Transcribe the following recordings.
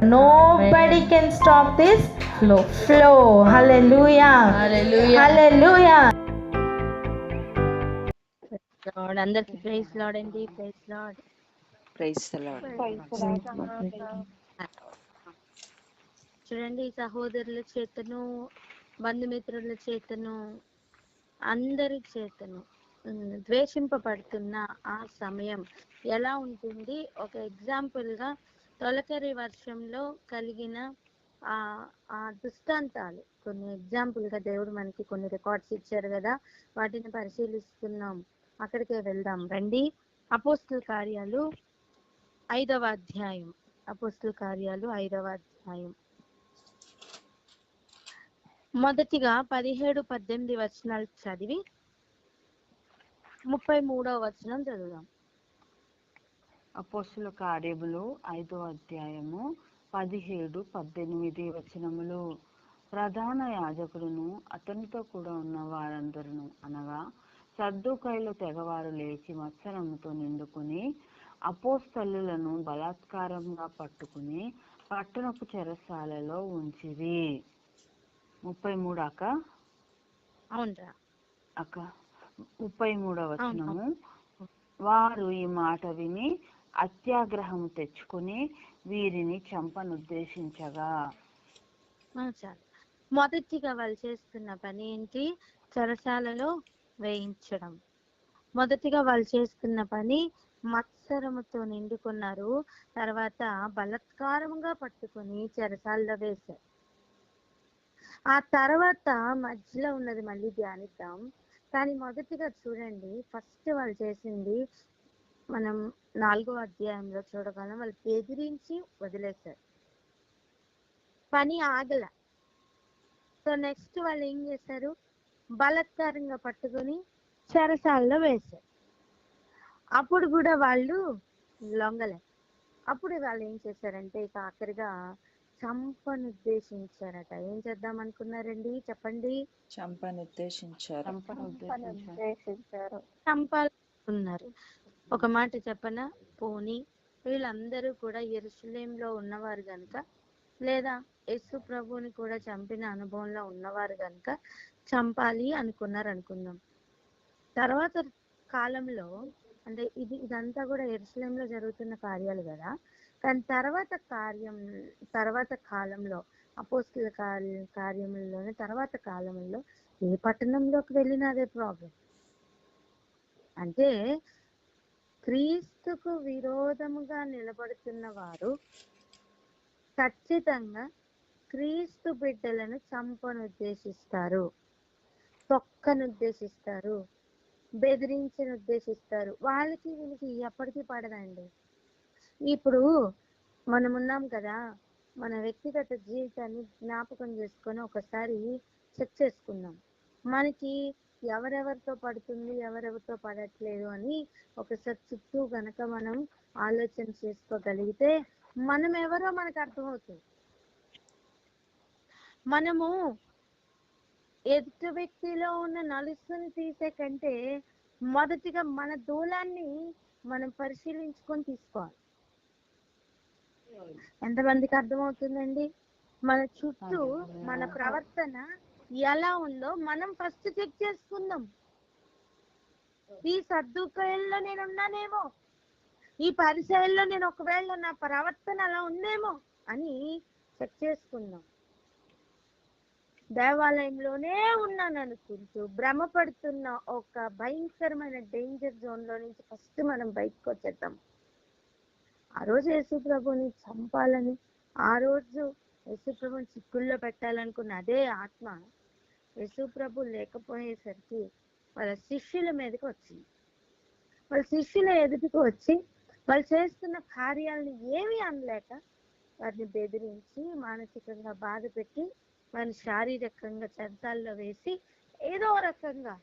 Nobody can stop this flow. Hallelujah. Hallelujah. Lord, అందరికి praise Lord అండి. Praise Lord. Praise the Lord. చూడండి, సహోదరుల చేతను, బంధుమిత్రుల చేతను, అందరి చేతను ద్వేషింపబడుతున్న ఆ సమయం ఎలా ఉంటుంది? ఒక ఎగ్జాంపుల్ గా తొలకరి వర్షంలో కలిగిన ఆ దృష్టాంతాలు కొన్ని ఎగ్జాంపుల్ గా దేవుడు మనకి కొన్ని రికార్డ్స్ ఇచ్చారు కదా, వాటిని పరిశీలిస్తున్నాం. అక్కడికే వెళ్దాం రండి. అపోస్తుల కార్యాలు 5వ అధ్యాయం. అపోస్తుల కార్యాలు 5వ అధ్యాయం మొదటిగా 17-18 వచనాలు చదివి 33వ వచనం చదువుదాం. అపోస్తుల కార్యములు 5వ అధ్యాయము 17-18 వచనములు. ప్రధాన యాజకుడును అతనితో కూడా ఉన్న వారందరూ అనగా సద్దూకైల తెగవారు లేచి మత్సరముతో నిండుకుని అపోస్తలులను బలాత్కారంగా పట్టుకుని పట్టణపు చెరసాలలో ఉంచిరి. 33 అక్క. అవునరా అక్క. 33వ వచనము. వారు ఈ మాట విని అత్యాగ్రహము తెచ్చుకుని వీరిని చంపనుద్దేశించగా. మొదటిగా వాళ్ళు చేస్తున్న పని ఏంటి? చెరసాలలో వేయించడం. మొదటిగా వాళ్ళు చేస్తున్న పని మత్సరముతో నిండుకున్నారు. తర్వాత బలాత్కారంగా పట్టుకుని చెరసాలలో వేశారు. ఆ తర్వాత మధ్యలో ఉన్నది మళ్ళీ ధ్యానిద్దాం. కానీ మొదటిగా చూడండి, ఫస్ట్ వాళ్ళు చేసింది మనం 4వ అధ్యాయంలో చూడగలం. వాళ్ళు బెదిరించి వదిలేశారు, పని ఆగల. సో నెక్స్ట్ వాళ్ళు ఏం చేశారు? బలాత్కారంగా పట్టుకుని చెరసాలలో వేశారు. అప్పుడు కూడా వాళ్ళు లొంగలే. అప్పుడు వాళ్ళు ఏం చేశారంటే ఇక ఆఖరిగా చంపనుద్దేశించారట. ఏం చేద్దాం అనుకున్నారండి? చెప్పండి. చంపాలనుకున్నారు. ఒక మాట చెప్పనా? పోనీ వీళ్ళందరూ కూడా యెరూషలేములో ఉన్నవారు గనుక, లేదా యేసు ప్రభువుని కూడా చంపిన అనుభవంలో ఉన్నవారు గనుక చంపాలి అనుకున్నారు అనుకుందాం. తర్వాత కాలంలో అంటే ఇదంతా కూడా యెరూషలేములో జరుగుతున్న కార్యాలు కదా. కానీ తర్వాత కాలంలో అపోస్తలుల కార్యములలోనే తర్వాత కాలంలో ఏ పట్టణంలోకి వెళ్ళినా అదే ప్రాబ్లం. అంటే క్రీస్తుకు విరోధముగా నిలబడుతున్న వారు ఖచ్చితంగా క్రీస్తు బిడ్డలను చంపనుద్దేశిస్తారు, తొక్కనుద్దేశిస్తారు, బెదిరించనుద్దేశిస్తారు. వీళ్ళకి ఎప్పటికీ పడదండి. ఇప్పుడు మనం ఉన్నాం కదా, మన వ్యక్తిగత జీవితాన్ని జ్ఞాపకం చేసుకొని ఒకసారి చెక్ చేసుకుందాం. మనకి ఎవరెవరితో పడుతుంది, ఎవరెవరితో పడట్లేదు అని ఒకసారి చుట్టూ గనక మనం ఆలోచన చేసుకోగలిగితే మనం ఎవరో మనకు అర్థమవుతుంది. మనము ఎదుటి వ్యక్తిలో ఉన్న నలుసుని తీసే కంటే మొదటిగా మన దూలాన్ని మనం పరిశీలించుకొని తీసుకోవాలి. ఎంతమందికి అర్థమవుతుందండి? మన చుట్టూ మన ప్రవర్తన ఎలా ఉందో మనం ఫస్ట్ చెక్ చేసుకుందాం. ఈ సద్దూకైల్లో నేను ఉన్నానేమో, ఈ పరిచయంలో నేను ఒకవేళ నా ప్రవర్తన అలా ఉందేమో అని చెక్ చేసుకుందాం. దేవాలయంలోనే ఉన్నాను అనుకుంటూ భ్రమపడుతున్న ఒక భయంకరమైన డేంజర్ జోన్ లో నుంచి ఫస్ట్ మనం బయటకు వచ్చేద్దాం. ఆ రోజు యేసు ప్రభుని చంపాలని, ఆ రోజు యేసు ప్రభుని చిక్కుల్లో పెట్టాలనుకున్న అదే ఆత్మ యేసు ప్రభు లేకపోయేసరికి వాళ్ళ శిష్యుల మీదకి వచ్చింది. వాళ్ళ శిష్యుల ఎదుటికి వచ్చి వాళ్ళు చేస్తున్న కార్యాలను ఏమీ అనలేక వారిని బెదిరించి మానసికంగా బాధ పెట్టి వారిని శారీరకంగా చెరసాల్లో వేసి ఏదో రకంగా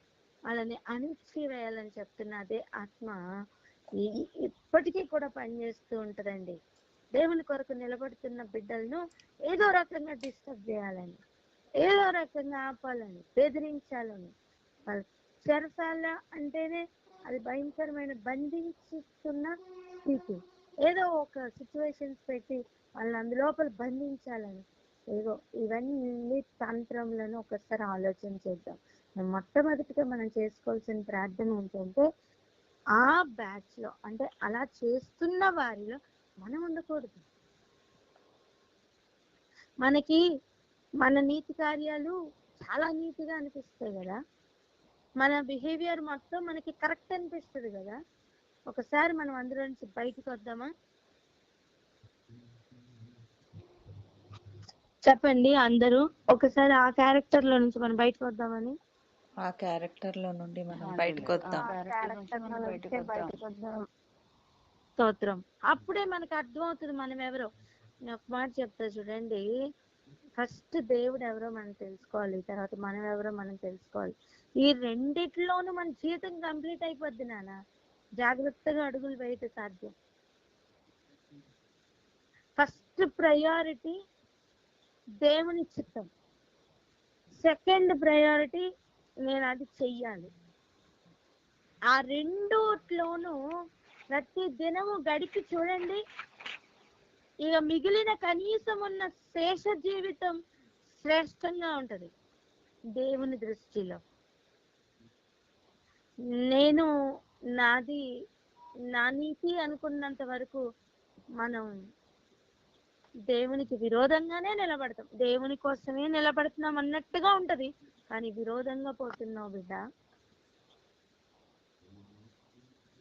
వాళ్ళని అణిచివేయాలని చెప్తున్న అదే ఆత్మ ఇప్పటికీ కూడా పనిచేస్తూ ఉంటదండి. దేవుని కొరకు నిలబడుతున్న బిడ్డలను ఏదో రకంగా డిస్టర్బ్ చేయాలని, ఏదో రకంగా ఆపాలని, బెదిరించాలని. వాళ్ళు చెరసాల అంటేనే అది భయంకరమైన బంధించుతున్న స్థితి. ఏదో ఒక సిచ్యువేషన్స్ పెట్టి వాళ్ళని అందులోపల బంధించాలని. ఏదో ఇవన్నీ తంత్రంలను ఒకసారి ఆలోచన చేద్దాం. మొట్టమొదటిగా మనం చేసుకోవాల్సిన ప్రార్థన ఏంటంటే ఆ బ్యాచ్ లో, అంటే అలా చేస్తున్న వారిలో మనం ఉండకూడదు. మనకి మన నీతి కార్యాలు చాలా నీతిగా అనిపిస్తాయి కదా, మన బిహేవియర్ మొత్తం మనకి కరెక్ట్ అనిపిస్తుంది కదా. ఒకసారి మనం అందులో నుంచి బయటకు వద్దామా? చెప్పండి అందరూ, ఒకసారి ఆ క్యారెక్టర్ లో నుంచి మనం బయటకు వద్దామని. ఆ క్యారెక్టర్ లో నుండి మనం Hallelujah. బయటకు వద్దాం. ఆ character నుంచి మనం బయటకు వద్దాం. స్తోత్రం. అప్పుడే మనకు అర్థం అవుతుంది మనం ఎవరో. నేను ఒక మాట చెప్తా చూడండి, ఫస్ట్ దేవుడు ఎవరో మనం తెలుసుకోవాలి, తర్వాత మనం ఎవరో మనం తెలుసుకోవాలి. ఈ రెండిట్లోనూ మన జీవితం కంప్లీట్ అయిపోద్ది నాన్న. జాగ్రత్తగా అడుగులు వేయట సాధ్యం. ఫస్ట్ ప్రయారిటీ దేవుని చిత్తం, సెకండ్ ప్రయారిటీ నేను అది చెయ్యాలి. ఆ రెండుట్లోనూ ప్రతి దినము గడిపి చూడండి, ఇక మిగిలిన కనీసం ఉన్న శేష జీవితం శ్రేష్టంగా ఉంటది దేవుని దృష్టిలో. నేను నాది నా నీతి అనుకున్నంత వరకు మనం దేవునికి విరోధంగానే నిలబడతాం. దేవుని కోసమే నిలబడుతున్నాం అన్నట్టుగా ఉంటది, కానీ విరోధంగా పోతున్నావు బిడ్డ.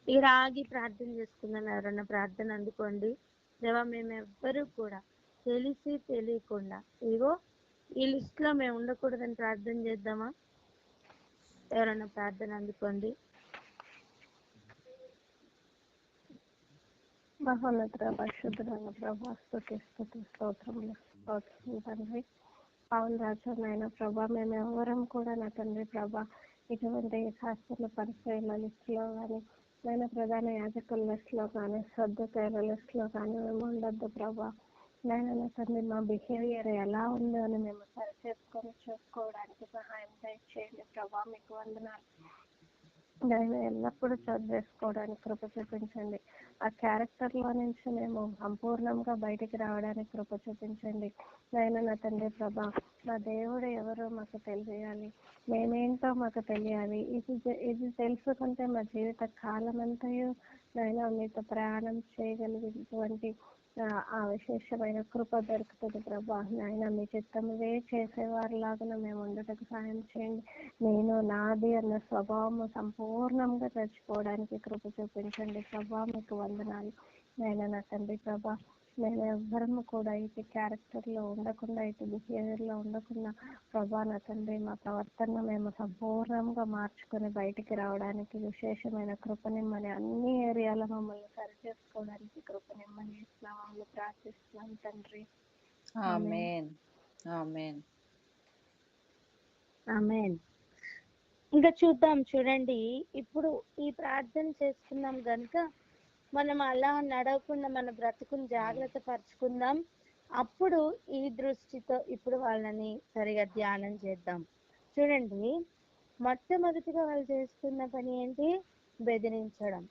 ఈ రాగి ప్రార్థన చేసుకుందాం. ఎవరన్నా ప్రార్థన అందుకోండి. దేవా, మేము ఎవ్వరూ కూడా తెలిసి తెలియకుండా ఇగో ఈ లిస్ట్ లో మేము ఉండకూడదని ప్రార్థన చేద్దామా? ఎవరన్నా ప్రార్థన అందుకోండి. మహోన్నత పరిశుద్ధుడైన ప్రభా, స్తుతి స్తోత్రములు తండ్రి. పవన్ రాజు నాయన ప్రభా, మేము ఎవరం కూడా నా తండ్రి ప్రభా ఇటువంటి శాస్త్రుల పరిచయాల లిస్ట్ లో కానీ, నేను ప్రధాన యాజకుల లిస్ట్ లో కానీ, సర్దుకాయల లిస్ట్ లో కానీ మేము ఉండొద్దు ప్రభా. నేను నా తండ్రి మా బిహేవియర్ ఎలా ఉందో అని మేము సరి చేసుకొని చూసుకోవడానికి సహాయం చేయండి ప్రభా. మీకు వందనాలు. నేను ఎల్లప్పుడూ చదివేసుకోవడానికి కృప చూపించండి. ఆ క్యారెక్టర్ లో నుంచి మేము సంపూర్ణంగా బయటికి రావడానికి కృప చూపించండి. నేను నా తండ్రి ప్రభా, మా దేవుడు ఎవరో మాకు తెలియాలి, మేమేంటో మాకు తెలియాలి. ఇది తెలుసుకుంటే మా జీవిత కాలం అంతయు నేను మీతో ప్రయాణం చేయగలిగినటువంటి ఆ విశేషమైన కృప దొరుకుతుంది ప్రభా. నాయన మీ చిత్తమువే చేసేవారిలాగా మేము ఉండటకు సహాయం చేయండి. నేను నాది అన్న స్వభావము సంపూర్ణంగా తెచ్చుకోవడానికి కృప చూపించండి ప్రభా. మీకు వందనాలు. నేను నా తండ్రి ప్రభా, నేను ఎవ్వరము కూడా ఇటు క్యారెక్టర్ లో ఉండకుండా, ఇటు బిహేవియర్ లో ఉండకుండా ప్రభా నా తండ్రి మా ప్రవర్తన మేము సంపూర్ణంగా మార్చుకొని బయటికి రావడానికి విశేషమైన కృపనిమ్మని, అన్ని ఏరియాలో మమ్మల్ని సరి చేసుకోవడానికి కృపనిమ్మని ఇస్తున్నాము ప్రార్థిస్తున్నాం తండ్రి. ఆమేన్. ఆమేన్. ఆమేన్. ఇంకా చూద్దాం చూడండి, ఇప్పుడు ఈ ప్రార్థన చేసుకున్నాం గనుక మనం అలా నడవకుండా మన బ్రతుకుని జాగ్రత్త పరుచుకుందాం. అప్పుడు ఈ దృష్టితో ఇప్పుడు వాళ్ళని సరిగా ధ్యానం చేద్దాం. చూడండి, మొట్టమొదటిగా వాళ్ళు చేస్తున్న పని ఏంటి? బెదిరించడం.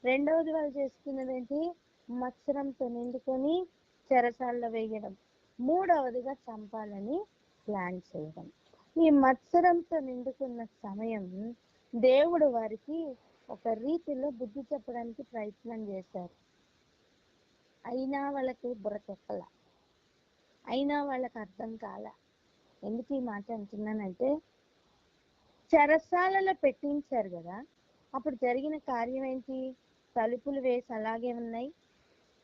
రెండవది వాళ్ళు చేస్తున్నది ఏంటి? మత్సరంతో నిండుకొని చెరసాల్లో వేయడం. మూడవదిగా చంపాలని ప్లాన్ చేయడం. ఈ మత్సరంతో నిండుకున్న సమయం దేవుడు వారికి ఒక రీతిలో బుద్ధి చెప్పడానికి ప్రయత్నం చేశారు. అయినా వాళ్ళకి బుర్రకెక్కల, అయినా వాళ్ళకి అర్థం కాల. ఎందుకు ఈ మాట అంటున్నానంటే, చెరసాలలో పెట్టించారు కదా, అప్పుడు జరిగిన కార్యం ఏంటి? తలుపులు వేసి అలాగే ఉన్నాయి,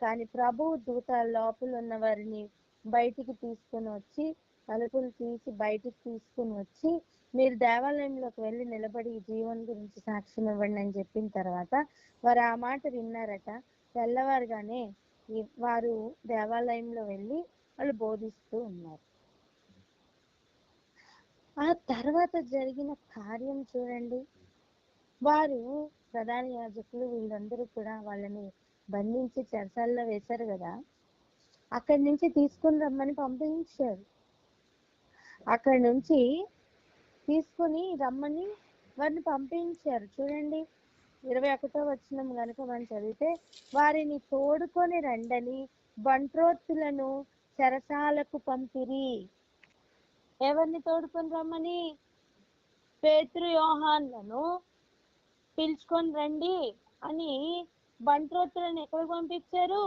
కానీ ప్రభువు దూత లోపల ఉన్న వారిని బయటికి తీసుకొని వచ్చి, తలుపులు తీసి బయటికి తీసుకుని వచ్చి, మీరు దేవాలయంలోకి వెళ్ళి నిలబడి ఈ జీవన్ గురించి సాక్ష్యం ఇవ్వండి అని చెప్పిన తర్వాత వారు ఆ మాట విన్నారట. తెల్లవారుగానే వారు దేవాలయంలో వెళ్ళి వాళ్ళు బోధిస్తూ ఉన్నారు. ఆ తర్వాత జరిగిన కార్యం చూడండి, వారు ప్రధాన యాజకులు వీళ్ళందరూ కూడా వాళ్ళని బంధించి చెరసాల్లో వేశారు కదా, అక్కడి నుంచి తీసుకుని రమ్మని పంపించారు. అక్కడి నుంచి తీసుకుని రమ్మని వారిని పంపించారు. చూడండి, 21వ గనుక మనం చదివితే, వారిని తోడుకొని రండని బంట్రోత్తులను చెరసాలకు పంపిరి. ఎవరిని తోడుకొని రమ్మని? పేతురు యోహాన్లను పిలుచుకొని రండి అని బంట్రోత్తులను ఎక్కడికి పంపించారు?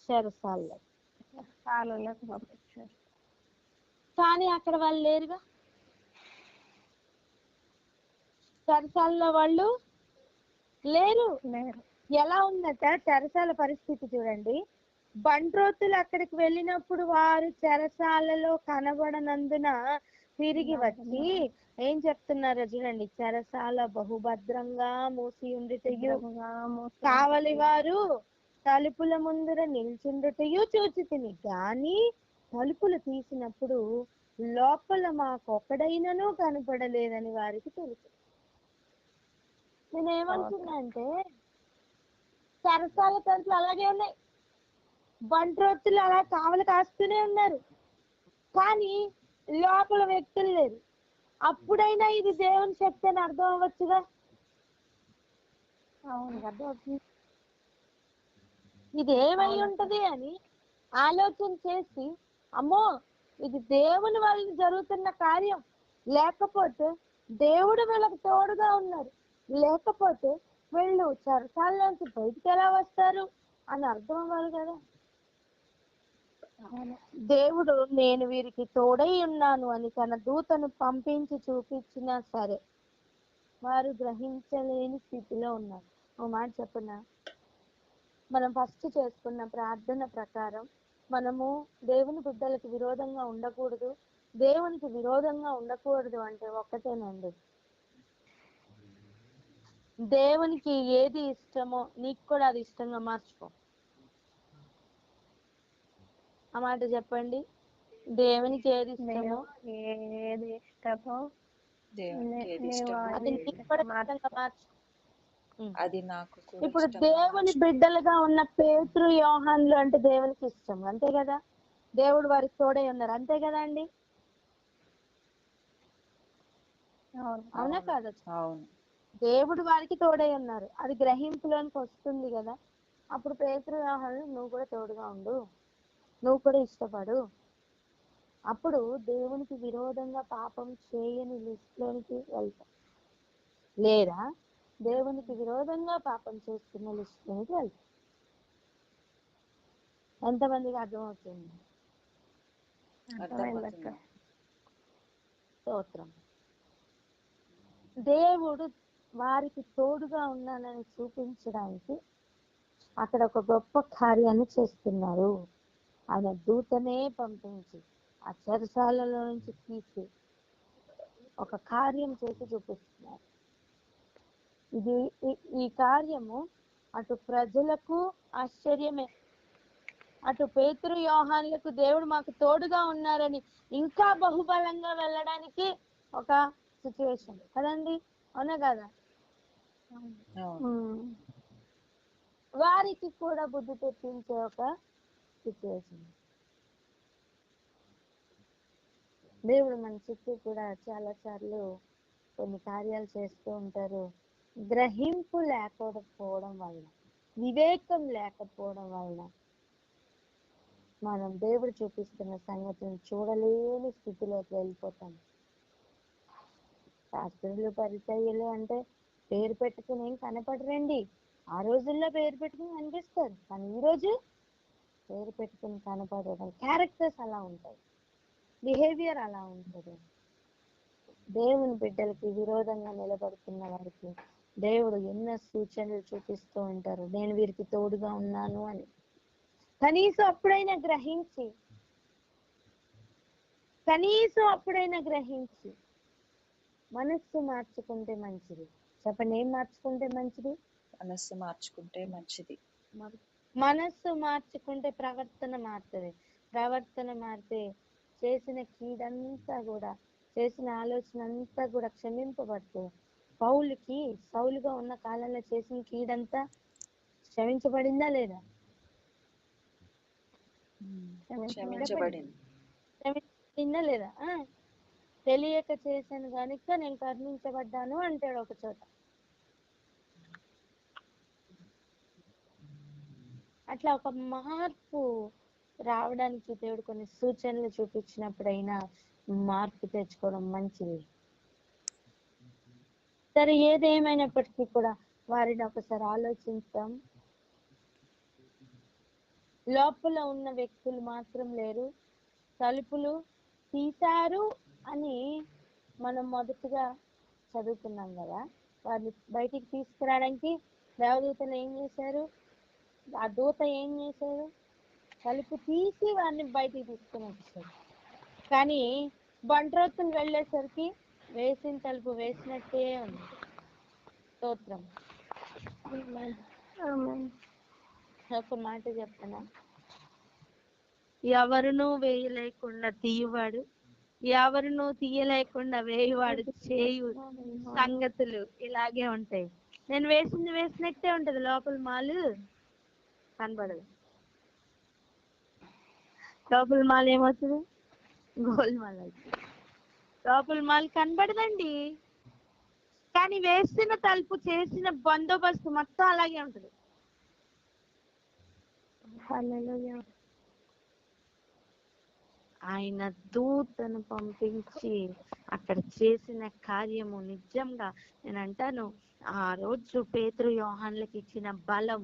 చెరసాల్లో. కాలువలోకి పంపించారు. కానీ అక్కడ వాళ్ళు లేరుగా. చెరసాల్లో వాళ్ళు లేరు. లేరు. ఎలా ఉందట చెరసాల పరిస్థితి చూడండి. బంట్రోతులు అక్కడికి వెళ్ళినప్పుడు వారు చెరసాలలో కనబడనందున తిరిగి వచ్చి ఏం చెప్తున్నారో చూడండి. చెరసాల బహుభద్రంగా మూసి ఉండుటయు, కావలి వారు తలుపుల ముందర నిల్చుండుటయు చూచితిని, గాని తలుపులు తీసినప్పుడు లోపల మాకొక్కడైనను కనపడలేదని వారికి తెలుసు. నేనేమంటున్నా అంటే, చెరసాల తలుపులు అలాగే ఉన్నాయి, బంట్రోత్తులు అలా కావలి కాస్తూనే ఉన్నారు, కానీ లోపల వ్యక్తులు లేరు. అప్పుడైనా ఇది దేవుని శక్తి అని అర్థం అవ్వచ్చుగా. అవును. అర్థం అవుతుంది. ఇది ఏమై ఉంటది అని ఆలోచన చేసి, అమ్మో ఇది దేవుని వల్ల జరుగుతున్న కార్యం, లేకపోతే దేవుడు వీళ్ళకి తోడుగా ఉన్నారు, లేకపోతే వీళ్ళు చెరసాల నుంచి బయటికి ఎలా వస్తారు అని అర్థం అవ్వాలి కదా. దేవుడు నేను వీరికి తోడై ఉన్నాను అని తన దూతను పంపించి చూపించినా సరే వారు గ్రహించలేని స్థితిలో ఉన్నారు. ఓ మాట చెప్పనా, మనం ఫస్ట్ చేసుకున్న ప్రార్థన ప్రకారం మనము దేవుని బిడ్డలకు విరోధంగా ఉండకూడదు, దేవునికి విరోధంగా ఉండకూడదు అంటే ఒక్కటేనండి, దేవునికి ఏది ఇష్టమో నీకు కూడా అది ఇష్టంగా మార్చుకో. ఆ మాట చెప్పండి. దేవునికి ఏది ఇష్టమో ఏది ఇష్టమో దేవునికి ఏది నీవు ఇష్టమో అది నీకు కూడా ఇష్టంగా మార్చుకో. అది నాకు కూడా ఇప్పుడు ఇష్టంగా దేవుని బిడ్డలుగా ఉన్న పేతురు యోహాన్లు అంటే దేవునికి ఇష్టం, అంతే కదా. దేవుడు వారికి తోడై ఉన్నారు, అంతే కదా అండి. అవునా కాదు? అవును. దేవుడు వారికి తోడై ఉన్నారు, అది గ్రహింపులోనికి వస్తుంది కదా. అప్పుడు పేతురు యోహాన్లు నువ్వు కూడా తోడుగా ఉండు, నువ్వు కూడా ఇష్టపడు, అప్పుడు దేవునికి విరోధంగా పాపం చేయని లిస్టులోనికి వెళ్తాం. లేదా దేవునికి విరోధంగా పాపం చేస్తున్న లిస్టులోనికి వెళ్తాం. ఎంతమందికి అర్థమవుతుంది? అర్థమవుతుంది. స్తోత్రం. దేవుడు వారికి తోడుగా ఉన్నానని చూపించడానికి అక్కడ ఒక గొప్ప కార్యాన్ని చేస్తున్నారు. ఆయన దూతనే పంపించి ఆ చెరసాలలో నుంచి తీసి ఒక కార్యం చేసి చూపిస్తున్నారు. ఇది ఈ కార్యము అటు ప్రజలకు ఆశ్చర్యమే, అటు పేతురు యోహాన్లకు దేవుడు మాకు తోడుగా ఉన్నారని ఇంకా బహుబలంగా వెళ్ళడానికి ఒక సిచ్యువేషన్ కదండి. అవునా కదా? వారికి కూడా బుద్ధి తెప్పించే ఒక సిచ్యువేషన్. దేవుడు మన చుట్టూ కూడా చాలా సార్లు కొన్ని కార్యాలు చేస్తూ ఉంటారు. గ్రహింపు లేకపోవడం వల్ల, వివేకం లేకపోవడం వల్ల మనం దేవుడు చూపిస్తున్న సంగతిని చూడలేని స్థితిలోకి వెళ్ళిపోతాం. శాస్త్రులు పరిచర్యలు అంటే పేరు పెట్టుకుని ఏం కనపడరండి. ఆ రోజుల్లో పేరు పెట్టుకుని కనిపిస్తారు, కానీ ఈ రోజు పేరు పెట్టుకుని కనపడడం. క్యారెక్టర్స్ అలా ఉంటాయి, బిహేవియర్ అలా ఉంటుంది. దేవుని బిడ్డలకి విరోధంగా నిలబడుతున్న వారికి దేవుడు ఎన్నో సూచనలు చూపిస్తూ ఉంటారు, నేను వీరికి తోడుగా ఉన్నాను అని. కనీసం అప్పుడైనా గ్రహించి మనస్సు మార్చుకుంటే మంచిది. చెప్పండి, ఏం మార్చుకుంటే మంచిది? మనస్సు మార్చుకుంటే మంచిది. మనస్సు మార్చుకుంటే ప్రవర్తన మారుతుంది. ప్రవర్తన మారితే చేసిన కీడంతా కూడా, చేసిన ఆలోచన అంతా కూడా క్షమింపబడుతుంది. పౌలుకి సౌలుగా ఉన్న కాలంలో చేసిన కీడంతా క్షమించబడిందా లేదా? క్షమించబడింది. క్షమించబడిందా లేదా? తెలియక చేశాను కనుక నేను కరుణించబడ్డాను అంటాడు ఒక చోట. అట్లా ఒక మార్పు రావడానికి దేవుడు కొన్ని సూచనలు చూపించినప్పుడైనా మార్పు తెచ్చుకోవడం మంచిది. సరే, ఏదేమైనప్పటికీ కూడా వారిని ఒకసారి ఆలోచిస్తాం. లోపల ఉన్న వ్యక్తులు మాత్రం లేరు, తలుపులు తీశారు అని మనం మొదటగా చదువుకున్నాం కదా. వారిని బయటికి తీసుకురావడానికి దేవదూతలు ఏం చేశారు? ఆ దూత ఏం చేశారు? తలుపు తీసి వారిని బయటికి తీసుకుని వచ్చారు. కానీ బంట్రోతులు వెళ్ళేసరికి వేసిన తలుపు వేసినట్టే ఉంది. స్తోత్రం. ఒక మాట చెప్తానా, ఎవరునూ వేయలేకుండా తీయవాడు, ఎవరునూ తీయలేకుండా వేయవాడు చేయు సంగతులు ఇలాగే ఉంటాయి. నేను వేసింది వేసినట్టే ఉంటది, లోపల మాలు కనబడదు. లోపల మాల్ ఏమవుతుంది? గోల్ మాల్ అవుతుంది. లోపల మాల్ కనబడదండి, కానీ వేసిన తలుపు చేసిన బందోబస్తు మొత్తం అలాగే ఉంటది. ఆయన దూతను పంపించి అక్కడ చేసిన కార్యము నిజంగా నేను అంటాను, ఆ రోజు పేతురు యోహాన్లకి ఇచ్చిన బలం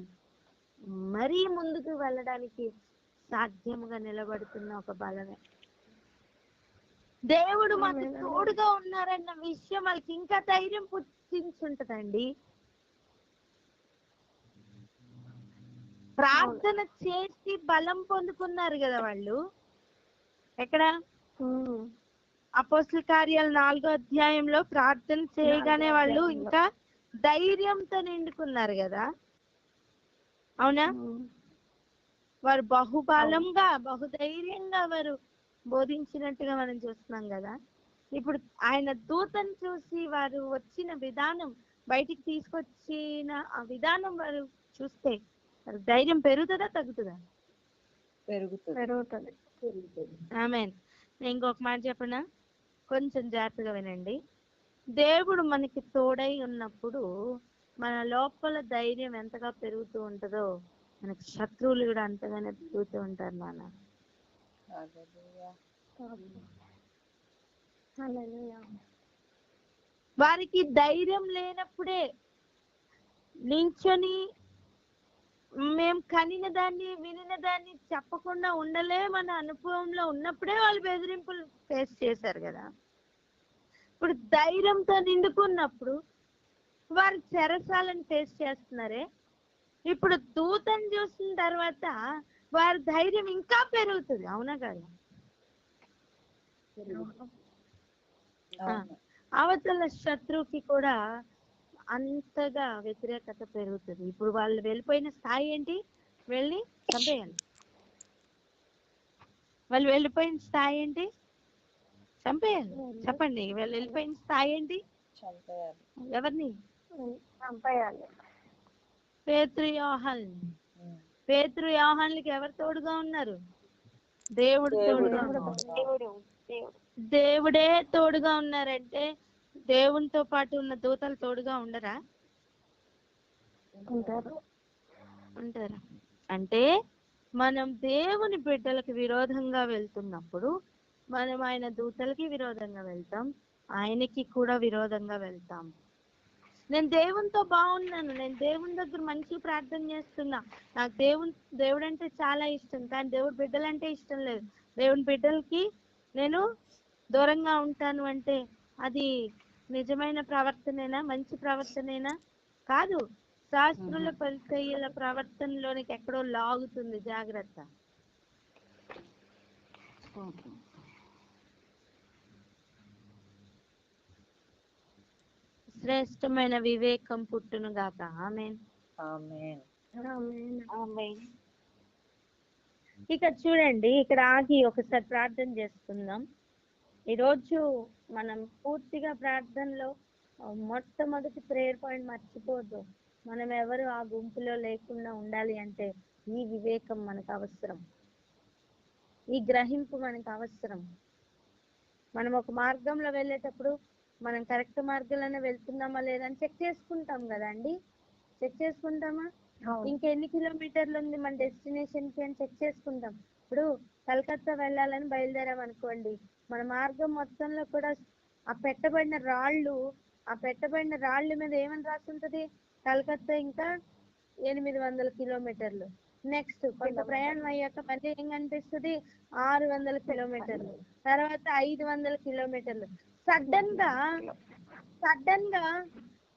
మరీ ముందుకు వెళ్ళడానికి సాధ్యముగా నిలబడుతున్న ఒక బలమే. దేవుడు మాకు తోడుగా ఉన్నారన్న విషయం వాళ్ళకి ఇంకా ధైర్యం పుట్టించుంటదండి. ప్రార్థన చేసి బలం పొందుకున్నారు కదా వాళ్ళు. ఎక్కడ? అపోస్తల కార్యాలు 4వ అధ్యాయంలో ప్రార్థన చేయగానే వాళ్ళు ఇంకా ధైర్యంతో నిండుకున్నారు కదా. అవునా? వారు బహుబలంగా బహుధైర్యంగా వారు బోధించినట్టుగా మనం చూస్తున్నాం కదా. ఇప్పుడు ఆయన దూతను చూసి వారు వచ్చిన విధానం, బయటికి తీసుకొచ్చిన ఆ విధానం వారు చూస్తే వారి ధైర్యం పెరుగుతుందా తగ్గుతుందా? పెరుగుతుంది. ఆమేన్. నేను ఇంకొక మాట చెప్పనా, కొంచెం జాగ్రత్తగా వినండి. దేవుడు మనకి తోడై ఉన్నప్పుడు మన లోపల ధైర్యం ఎంతగా పెరుగుతూ ఉంటుందో మనకి శత్రువులు కూడా అంతగానే పెరుగుతూ ఉంటారు నాన్న. వారికి ధైర్యం లేనప్పుడే నించొని మేము కనిన దాన్ని వినిన దాన్ని చెప్పకుండా ఉండలేమన్న అనుభవంలో ఉన్నప్పుడే వాళ్ళు బెదిరింపులు ఫేస్ చేశారు కదా. ఇప్పుడు ధైర్యంతో నిండుకున్నప్పుడు వారు చెరసాలను ఫేస్ చేస్తున్నారే. ఇప్పుడు దూతను చూసిన తర్వాత వారి ధైర్యం ఇంకా పెరుగుతుంది. అవునా కదా? అవతల శత్రువుకి కూడా అంతగా వ్యతిరేకత పెరుగుతుంది. ఇప్పుడు వాళ్ళు వెళ్ళిపోయిన స్థాయి ఏంటి? వెళ్ళి చంపేయాలి. వాళ్ళు వెళ్ళిపోయిన స్థాయి ఏంటి? చంపేయాలి. చెప్పండి, వాళ్ళు వెళ్ళిపోయిన స్థాయి ఏంటి? చంపేయాలి. ఎవరిని? చంపేయాలి. పేతురు యోహాన్లకి ఎవరు తోడుగా ఉన్నారు? దేవుడు తోడుగా ఉన్నారు. దేవుడే తోడుగా ఉన్నారంటే దేవునితో పాటు ఉన్న దూతలు తోడుగా ఉండరా? ఉంటారు. అంటే మనం దేవుని బిడ్డలకు విరోధంగా వెళ్తున్నప్పుడు మనం ఆయన దూతలకి విరోధంగా వెళ్తాం, ఆయనకి కూడా విరోధంగా వెళ్తాం. నేను దేవునితో బాగున్నాను, నేను దేవుని దగ్గర మంచి ప్రార్థన చేస్తున్నా, నాకు దేవుడు అంటే చాలా ఇష్టం, కానీ దేవుడి బిడ్డలంటే ఇష్టం లేదు, దేవుని బిడ్డలకి నేను దూరంగా ఉంటాను అంటే అది నిజమైన ప్రవర్తనేనా? మంచి ప్రవర్తనేనా? కాదు. శాస్త్రుల పరిచర్యల ప్రవర్తనలోనికి ఎక్కడో లాగుతుంది. జాగ్రత్త. శ్రేష్టమైన వివేకం పుట్టును గాక. ఆమేన్. ఇక చూడండి, ఇక్కడ ఆగి ఒకసారి ప్రార్థన చేసుకుందాం. ఈరోజు మనం పూర్తిగా ప్రార్థనలో మొట్టమొదటి ప్రేయర్ పాయింట్ మర్చిపోద్దు. మనం ఎవరు ఆ గుంపులో లేకుండా ఉండాలి అంటే ఈ వివేకం మనకు అవసరం, ఈ గ్రహింపు మనకు అవసరం. మనం ఒక మార్గంలో వెళ్ళేటప్పుడు మనం కరెక్ట్ మార్గంలోనే వెళ్తున్నామా లేదని చెక్ చేసుకుంటాం కదండి. చెక్ చేసుకుంటామా? ఇంకెన్ని కిలోమీటర్లు ఉంది మన డెస్టినేషన్ కి అని చెక్ చేసుకుంటాం. ఇప్పుడు కలకత్తా వెళ్ళాలని బయలుదేరాం అనుకోండి, మన మార్గం మొత్తంలో కూడా ఆ పెట్టబడిన రాళ్ళు మీద ఏమని రాస్తుంటది, కలకత్తా ఇంకా 800 కిలోమీటర్లు. నెక్స్ట్ కొంత ప్రయాణం అయ్యాక మళ్ళీ ఏం కనిపిస్తుంది, 600 కిలోమీటర్లు, తర్వాత 500 కిలోమీటర్లు. సడన్ గా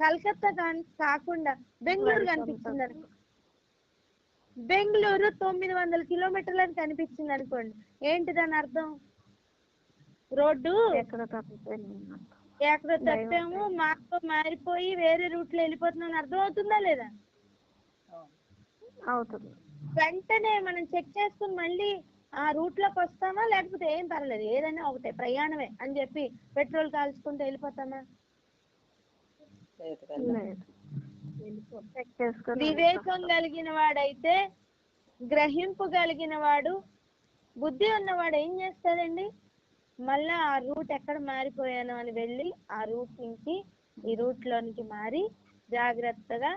కలకత్తా కాకుండా బెంగళూరు కనిపించింది అనుకో, బెంగళూరు 900 కిలోమీటర్లు అని కనిపించింది అనుకోండి, ఏంటి దాని అర్థం, రోడ్డు ఎక్కడో తప్పాము, మార్గం మారిపోయి వేరే రూట్ లో వెళ్ళిపోతున్నాం అర్థం అవుతుందా లేదా? అవుతుంది. వెంటనే మనం చెక్ చేసుకుని మళ్ళీ ఆ రూట్ లోకి వస్తామా, లేకపోతే ఏం పర్లేదు ఏదైనా ఒకటే ప్రయాణమే అని చెప్పి పెట్రోల్ కాల్చుకుంటూ వెళ్ళిపోతామా? వివేకం కలిగిన వాడైతే, గ్రహింపు కలిగిన వాడు, బుద్ధి ఉన్నవాడు ఏం చేస్తాడండి, మళ్ళా ఆ రూట్ ఎక్కడ మారిపోయాను అని వెళ్ళి ఆ రూట్ నుంచి ఈ రూట్ లోనికి మారి జాగ్రత్తగా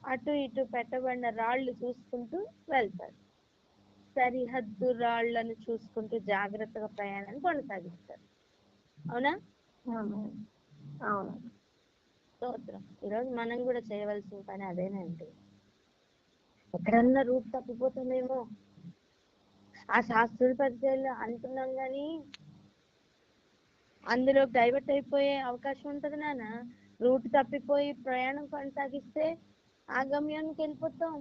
అటు ఇటు పెట్టబడిన రాళ్లు చూసుకుంటూ వెళ్తాడు. సరిహద్దు రాళ్లను చూసుకుంటూ జాగ్రత్తగా ప్రయాణాన్ని కొనసాగిస్తారు. అవునా? అవును. స్తోత్రం. ఈరోజు మనం కూడా చేయవలసిన పని అదేనండి. ఎక్కడన్నా రూట్ తప్పిపోతామేమో ఆ శాస్త్రుల పరిచయాలు అంటున్నాం కానీ అందులో డైవర్ట్ అయిపోయే అవకాశం ఉంటుంది నాన్న. రూట్ తప్పిపోయి ప్రయాణం కొనసాగిస్తే ఆ గమ్యానికి వెళ్ళిపోతాం.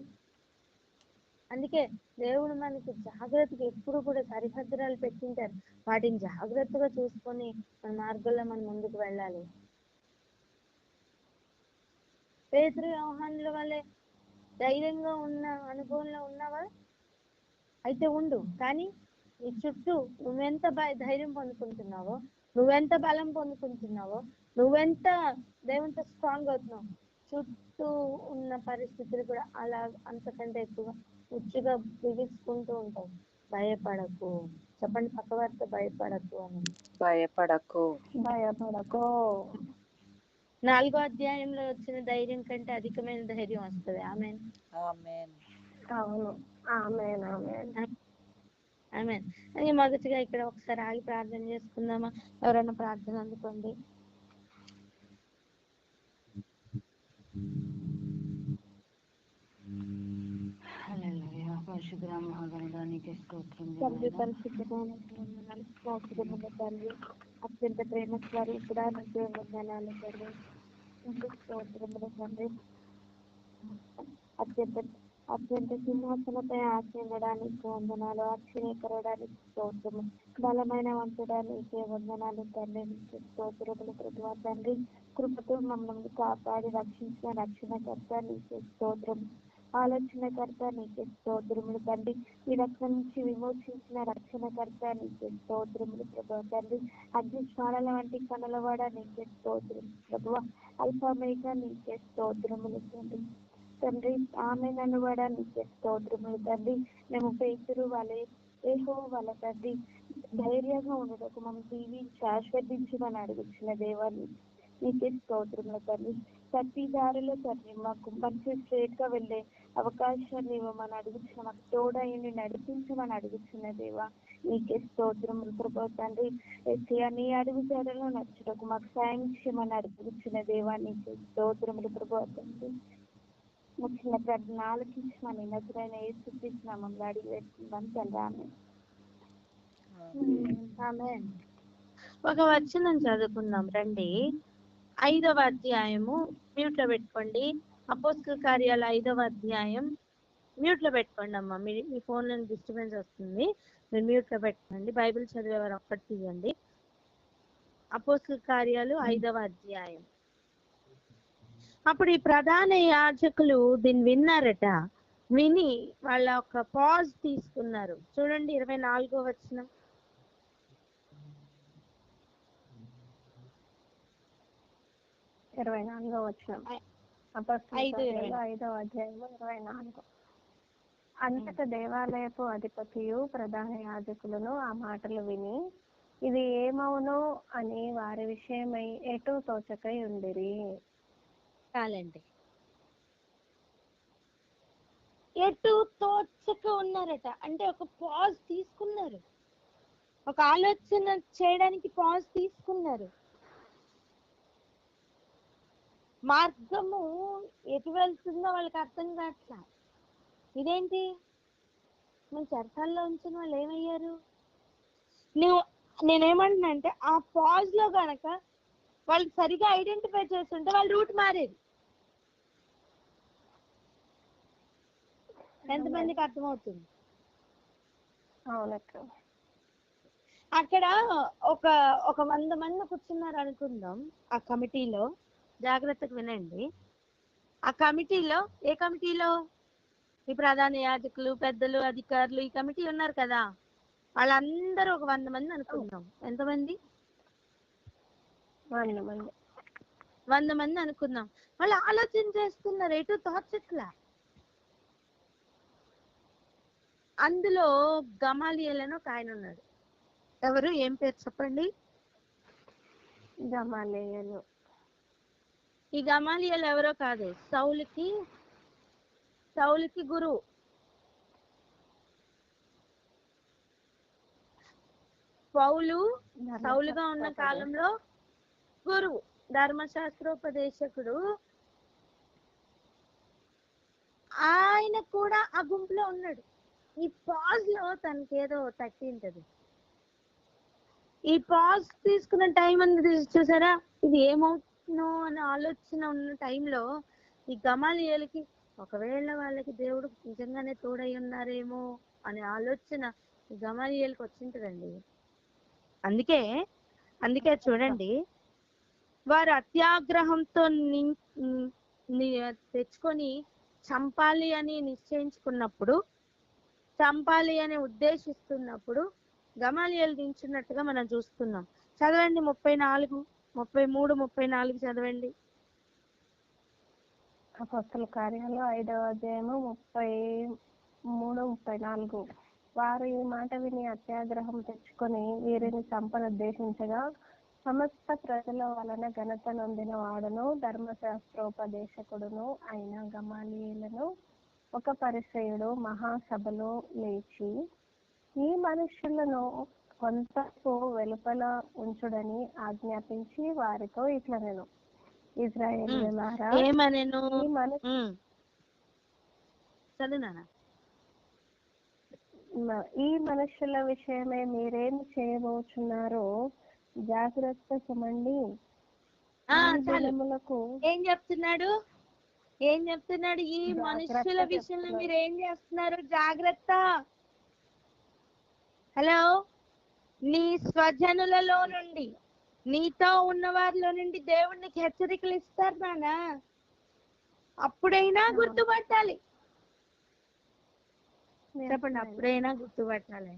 అందుకే దేవుడు మనకి జాగ్రత్తగా ఎప్పుడు కూడా సరిహద్దురాలు పెట్టింటారు. వాటిని జాగ్రత్తగా చూసుకొని మన మార్గంలో మనం ముందుకు వెళ్ళాలి. పేతురు యోహానుల వల్లే ధైర్యంగా ఉన్న అనుభవంలో ఉన్నావా? అయితే ఉండు. కానీ నీ చుట్టూ నువ్వెంత ధైర్యం పొందుకుంటున్నావో, నువ్వెంత బలం పొందుకుంటున్నావో, నువ్వెంత దేవునితో స్ట్రాంగ్ అవుతున్నావు, చుట్టూ ఉన్న పరిస్థితులు కూడా అలా అంతకంటే ఎక్కువగా ఉచ్చుగా బిగుసుకుంటూ ఉంటాయి. భయపడకు. చెప్పండి పక్క వారితో, భయపడకు అని. భయపడకు. 4వ అధ్యాయంలో వచ్చిన ధైర్యం కంటే అధికమైన ధైర్యం వస్తుంది. ఆమేన్. అవును. ఆమేన్. ఆమేన్. ఆమేన్. అని మొదటిగా ఇక్కడ ఒకసారి ఆగి ప్రార్థన చేసుకుందామా? ఎవరైనా ప్రార్థన అందుకోండి. అత్యంత ప్రేమ స్వరూపుడా, నీకే వందనాలు తండ్రి. అత్యంత సింహాసనపై ఆశీర్వడానికి వందనాలు, అక్షయకరడానికి స్తోత్రము, బలమైన వంచడానికి వందనాలు తండ్రి. స్తోత్రములు ప్రభువా తండ్రి. కృపతో మమ్మల్ని కాపాడి రక్షించిన రక్షణకర్త నీకే స్తోత్రం. ఆలోచనకర్త నీకే స్తోత్రములు తండ్రి. ఈ రక్తం నుంచి విమోచించిన రక్షణకర్త నీకే స్తోత్రములు ప్రభువా తండ్రి. అగ్నిస్నానాల వంటి కనులవాడ నీకే స్తోత్రం ప్రభువా. అల్పమేఘ నీకే స్తోత్రములు తండ్రి. తండ్రి ఆమె నన్నువాడ నీకే స్తోత్రములు తండ్రి. మేము పేతురు వాళ్ళే యెహోవా తండ్రి ధైర్యంగా ఉండటకు మమ్మల్ని దీవించి ఆశీర్వదించమని అడుగుచున్న దేవాన్ని నీకే స్తోత్రములు తండ్రి. ప్రతి దారిలో తండ్రి మాకు మంచి స్ట్రేట్ గా వెళ్ళే అవకాశాన్ని ఇవ్వమని అడుగుచున్న, మాకు తోడైండి నడిపించమని అడుగుచున్న దేవా నీకే స్తోత్రములు ప్రభు తండ్రి. నీ అడుగు జాడలో నడుచుటకు మాకు సాయం చేయమని అడుగుచున్న దేవా నీకే స్తోత్రములు ప్రభు తండ్రి. ముఖ్యంగా ప్రార్థన ఆలోచించమని నజరైన యేసుక్రీస్తు నామములో అడిగి వేడుకుంటాం తండ్రి. ఆమేన్. ఒక వచనం చదువుకుందాం రండి. 5వ అధ్యాయము మ్యూట్ లో పెట్టుకోండి. అపోస్తల కార్యాలు 5వ అధ్యాయం మ్యూట్ లో పెట్టుకోండి అమ్మా. మీ ఫోన్ లో డిస్టర్బెన్స్ వస్తుంది, మీరు మ్యూట్ లో పెట్టుకోండి. బైబిల్ చదివేవారు ఒక్కటి తీయండి. అపోస్తల కార్యాలు 5వ అధ్యాయం. అప్పుడు ఈ ప్రధాన యాజకులు దీన్ని విన్నారట. విని వాళ్ళ ఒక పాజ్ తీసుకున్నారు. చూడండి 24వ వచనం. 24వ వచనం. అపోస్తల కార్యాలు 5వ అధ్యాయము 24. అంతటా దేవాలయపు అధిపతియు ప్రధాన యాజకులను ఆ మాటలు విని ఇది ఏమవును అని వారి విషయమై ఎటు తోచకై ఉండిరి. చాలండి. ఎటు తోచక ఉన్నారట. అంటే ఒక పాజ్ తీసుకున్నారు, ఒక ఆలోచన చేయడానికి పాజ్ తీసుకున్నారు. మార్గము ఎటు వెళ్తుందో వాళ్ళకి అర్థం కావట్లా. ఇదేంటి, మన చట్టాల్లో ఉంచిన వాళ్ళు ఏమయ్యారు? నేనేమంటున్నా అంటే ఆ పాజ్ లో గనక వాళ్ళు సరిగా ఐడెంటిఫై చేస్తుంటే వాళ్ళు రూట్ మారేది. ఎంతమందికి అర్థమవుతుంది? అవునక్క. అక్కడ ఒక ఒక 100 మంది కూర్చున్నారు అనుకుందాం ఆ కమిటీలో. జాగ్రత్తగా వినండి. ఆ కమిటీలో, ఏ కమిటీలో? ఈ ప్రధాన యాజకులు, పెద్దలు, అధికారులు, ఈ కమిటీ ఉన్నారు కదా, వాళ్ళందరూ ఒక 100 మంది అనుకుందాం. ఎంతమంది? 100 మంది. 100 మంది అనుకుందాం. వాళ్ళు ఆలోచన చేస్తున్నారు, ఎటు తోచట్లా. అందులో గమాలియేల్ అని ఒక ఆయన ఉన్నాడు. ఎవరు, ఏం పేరు చెప్పండి? గమాలియేలు. ఈ గమాలియేల్ ఎవరో కాదు, సౌలుకి గురువు. పౌలు సౌలుగా ఉన్న కాలంలో గురువు, ధర్మశాస్త్రోపదేశకుడు. ఆయన కూడా ఆ గుంపులో ఉన్నాడు. ఈ పాజ్ లో తనకి ఏదో తట్టింటది. ఈ పాజ్ తీసుకున్న టైం అనేది చూసారా, ఇది ఏమవుతుందో అనే ఆలోచన ఉన్న టైంలో ఈ గమాలియేలుకి ఒకవేళ వాళ్ళకి దేవుడు నిజంగానే తోడై ఉన్నారేమో అనే ఆలోచన ఈ గమాలియేలుకి వచ్చింటదండి. అందుకే చూడండి, వారు అత్యాగ్రహంతో తెచ్చుకొని చంపాలి అని నిశ్చయించుకున్నప్పుడు, చంపాలి అని ఉద్దేశిస్తున్నప్పుడు గమాలియేలు దించున్నట్టుగా మనం చూస్తున్నాం. చదవండి 34, 33, 34 చదవండి. అపొస్తలుల కార్యాలు 5వ అధ్యాయము 33, 34. వారు ఈ మాట విని అత్యాగ్రహం తెచ్చుకొని వీరిని చంపనుద్దేశించగా, సమస్త ప్రజల వలన ఘనత నొందిన వాడును ధర్మశాస్త్రోపదేశకుడును అయిన గమాలియేలును ఒక పరిసయ్యుడు మహాసభలో లేచి, ఈ మనుష్యులను కొంతకు వెలుపల ఉంచుడని ఆజ్ఞాపించి వారితో ఇట్లనెను, ఇశ్రాయేలీయులారా, ఏమనెను? ఈ మనుషుల విషయమై మీరేమి చేయబోచున్నారో జాగ్రత్త సుమండి. ఏం చెప్తున్నాడు? ఈ మనుషుల విషయంలో మీరు ఏం చేస్తున్నారు? జాగ్రత్త. హలో, నీ స్వజనులలో నుండి, నీతో ఉన్న వారిలో నుండి దేవుడికి హెచ్చరికలు ఇస్తారు నానా. అప్పుడైనా గుర్తుపట్టాలి. చెప్పండి, అప్పుడైనా గుర్తుపట్టాలి.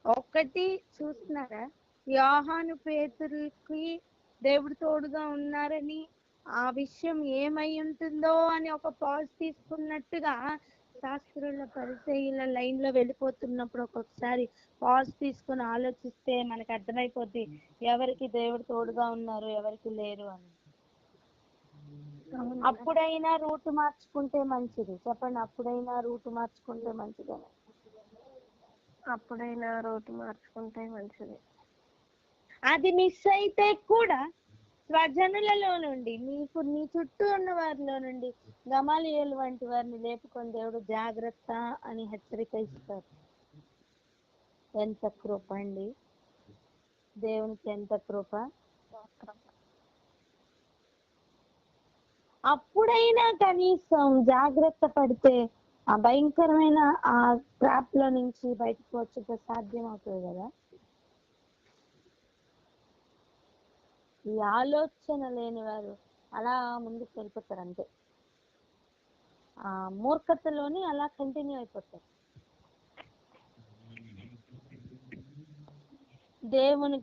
ఒక్కటి చూస్తున్నారా, యోహాను పేతురుకి దేవుడు తోడుగా ఉన్నారని, ఆ విషయం ఏమై ఉంటుందో అని ఒక పాజ్ తీసుకున్నట్టుగా శాస్త్రుల పరిచయుల లైన్ లో వెళ్ళిపోతున్నప్పుడు ఒక్కొక్కసారి పాజ్ తీసుకుని ఆలోచిస్తే మనకు అర్థమైపోద్ది ఎవరికి దేవుడు తోడుగా ఉన్నారు, ఎవరికి లేరు అని. అప్పుడైనా రూట్ మార్చుకుంటే మంచిది. చెప్పండి, అప్పుడైనా రూట్ మార్చుకుంటే మంచిదని. అది మిస్ అయితే కూడా స్వజనులలో నుండి, నీ చుట్టూ ఉన్న వారిలో నుండి గమాలియేలు వంటి వారిని లేపుకొని దేవుడు జాగ్రత్త అని హెచ్చరిక ఇస్తారు. ఎంత కృప అండి దేవునికి, ఎంత కృప. అప్పుడైనా కనీసం జాగ్రత్త పడితే ఆ భయంకరమైన ఆ ట్రాప్ లో నుంచి బయటకు వచ్చే సాధ్యం అవుతుంది కదా. ఈ ఆలోచన లేని వారు అలా ముందుకు వెళ్ళిపోతారు, అంతే. ఆ మూర్ఖతలోని అలా కంటిన్యూ అయిపోతారు. దేవుని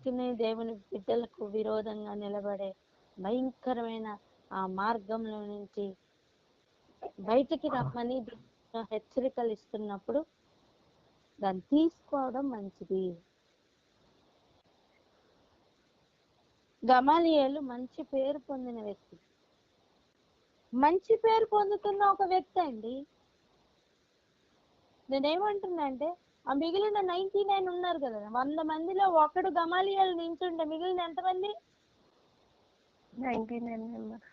బిడ్డలకు విరోధంగా నిలబడే భయంకరమైన ఆ మార్గంలో నుంచి బయటికి రమ్మని హెచ్చరికలు ఇస్తున్నప్పుడు దాన్ని తీసుకోవడం మంచిది. గమాలియేలు మంచి పేరు పొందిన వ్యక్తి, మంచి పేరు పొందుతున్న ఒక వ్యక్తి అండి. నేనేమంటున్నా అంటే ఆ మిగిలిన 99 ఉన్నారు కదా, 100 మందిలో ఒకడు గమాలియాలు నించుంటే మిగిలిన ఎంతమంది? 99 మెంబర్స్.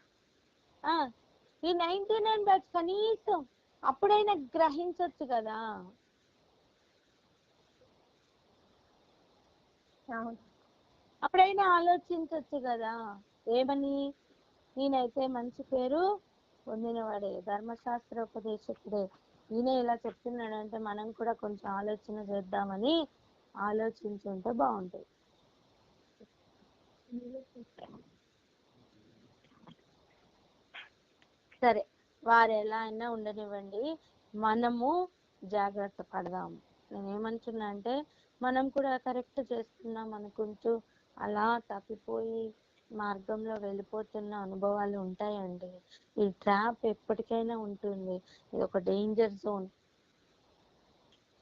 ఈ 99 బ్యాచ్ కనీసం అప్పుడైనా గ్రహించొచ్చు కదా. అప్పుడైనా ఆలోచించవచ్చు కదా. ఏమని? నేనైతే మంచి పేరు పొందినవాడే, ధర్మశాస్త్రోపదేశకుడే, ఈయన ఇలా చెప్తున్నాడంటే మనం కూడా కొంచెం ఆలోచన చేద్దామని ఆలోచించుంటే బాగుంటుంది. సరే, వారు ఎలా అయినా ఉండనివ్వండి, మనము జాగ్రత్త పడదాం. నేనేమంటున్నా అంటే మనం కూడా కరెక్ట్ చేస్తున్నాం అనుకుంటూ అలా తప్పిపోయి మార్గంలో వెళ్ళిపోతున్న అనుభవాలు ఉంటాయండి. ఈ ట్రాప్ ఎప్పటికైనా ఉంటుంది. ఇది ఒక డేంజర్ జోన్.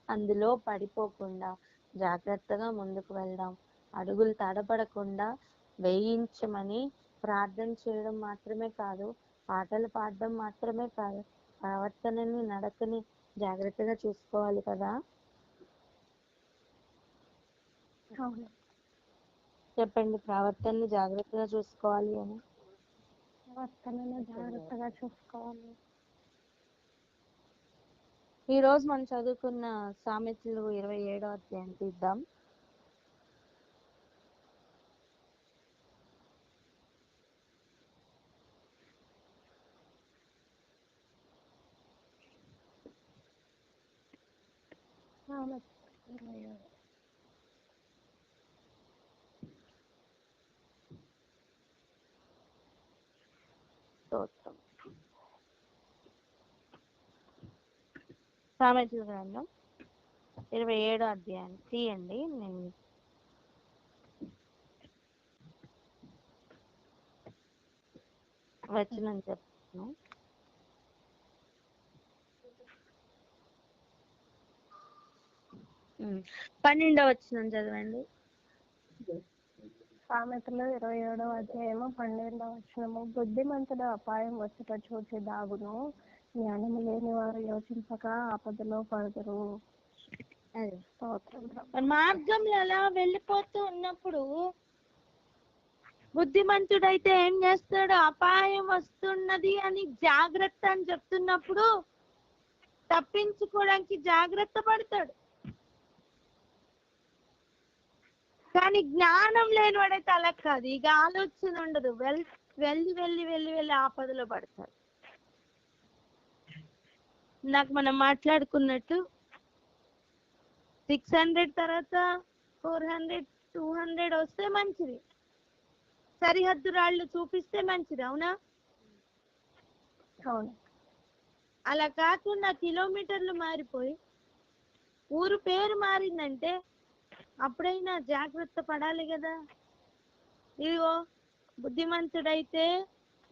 అందులో పడిపోకుండా జాగ్రత్తగా ముందుకు వెళ్దాం. అడుగులు తడబడకుండా వేయించమని ప్రార్థన చేయడం మాత్రమే కాదు, పాటలు పాడడం మాత్రమే కాదు, ప్రవర్తనని నడకని జాగ్రత్తగా చూసుకోవాలి కదా. చెప్పండి, ప్రవర్తనని జాగ్రత్తగా చూసుకోవాలి అని. ప్రవర్తనను జాగ్రత్తగా చూసుకోవాలి. ఈ రోజు మనం చదువుకున్న సామెతలు 27వ అధ్యాయం తీద్దాం. సామెతల గ్రంథం 27వ అధ్యాయం తీయండి. నేను వచనం చెప్తాను. 12వ వచనం చదవండి. సామెతలు 27వ అధ్యాయము 12వ వచనము. బుద్ధిమంతుడు అపాయం వచ్చుట చూచి దాగును, జ్ఞానము లేని వారు యోచింపక ఆపదలో పడదురు. మార్గంలో అలా వెళ్ళిపోతూ ఉన్నప్పుడు బుద్ధిమంతుడైతే ఏం చేస్తాడు? అపాయం వస్తున్నది అని జాగ్రత్త అని చెప్తున్నప్పుడు తప్పించుకోవడానికి జాగ్రత్త పడతాడు. కానీ జ్ఞానం లేనివాడైతే అలా కాదు, ఇక ఆలోచన ఉండదు, వెళ్ళి వెళ్ళి వెళ్ళి వెళ్ళి వెళ్ళి ఆపదలో పడతాడు. నాకు మనం మాట్లాడుకున్నట్టు 600 తర్వాత 400 200 వస్తే మంచిది, సరిహద్దు రాళ్ళు చూపిస్తే మంచిది. అవునా? అవును. అలా కాకుండా కిలోమీటర్లు మారిపోయి ఊరు పేరు మారిందంటే అప్పుడైనా జాగ్రత్త పడాలి కదా. ఇదిగో బుద్ధిమంతుడైతే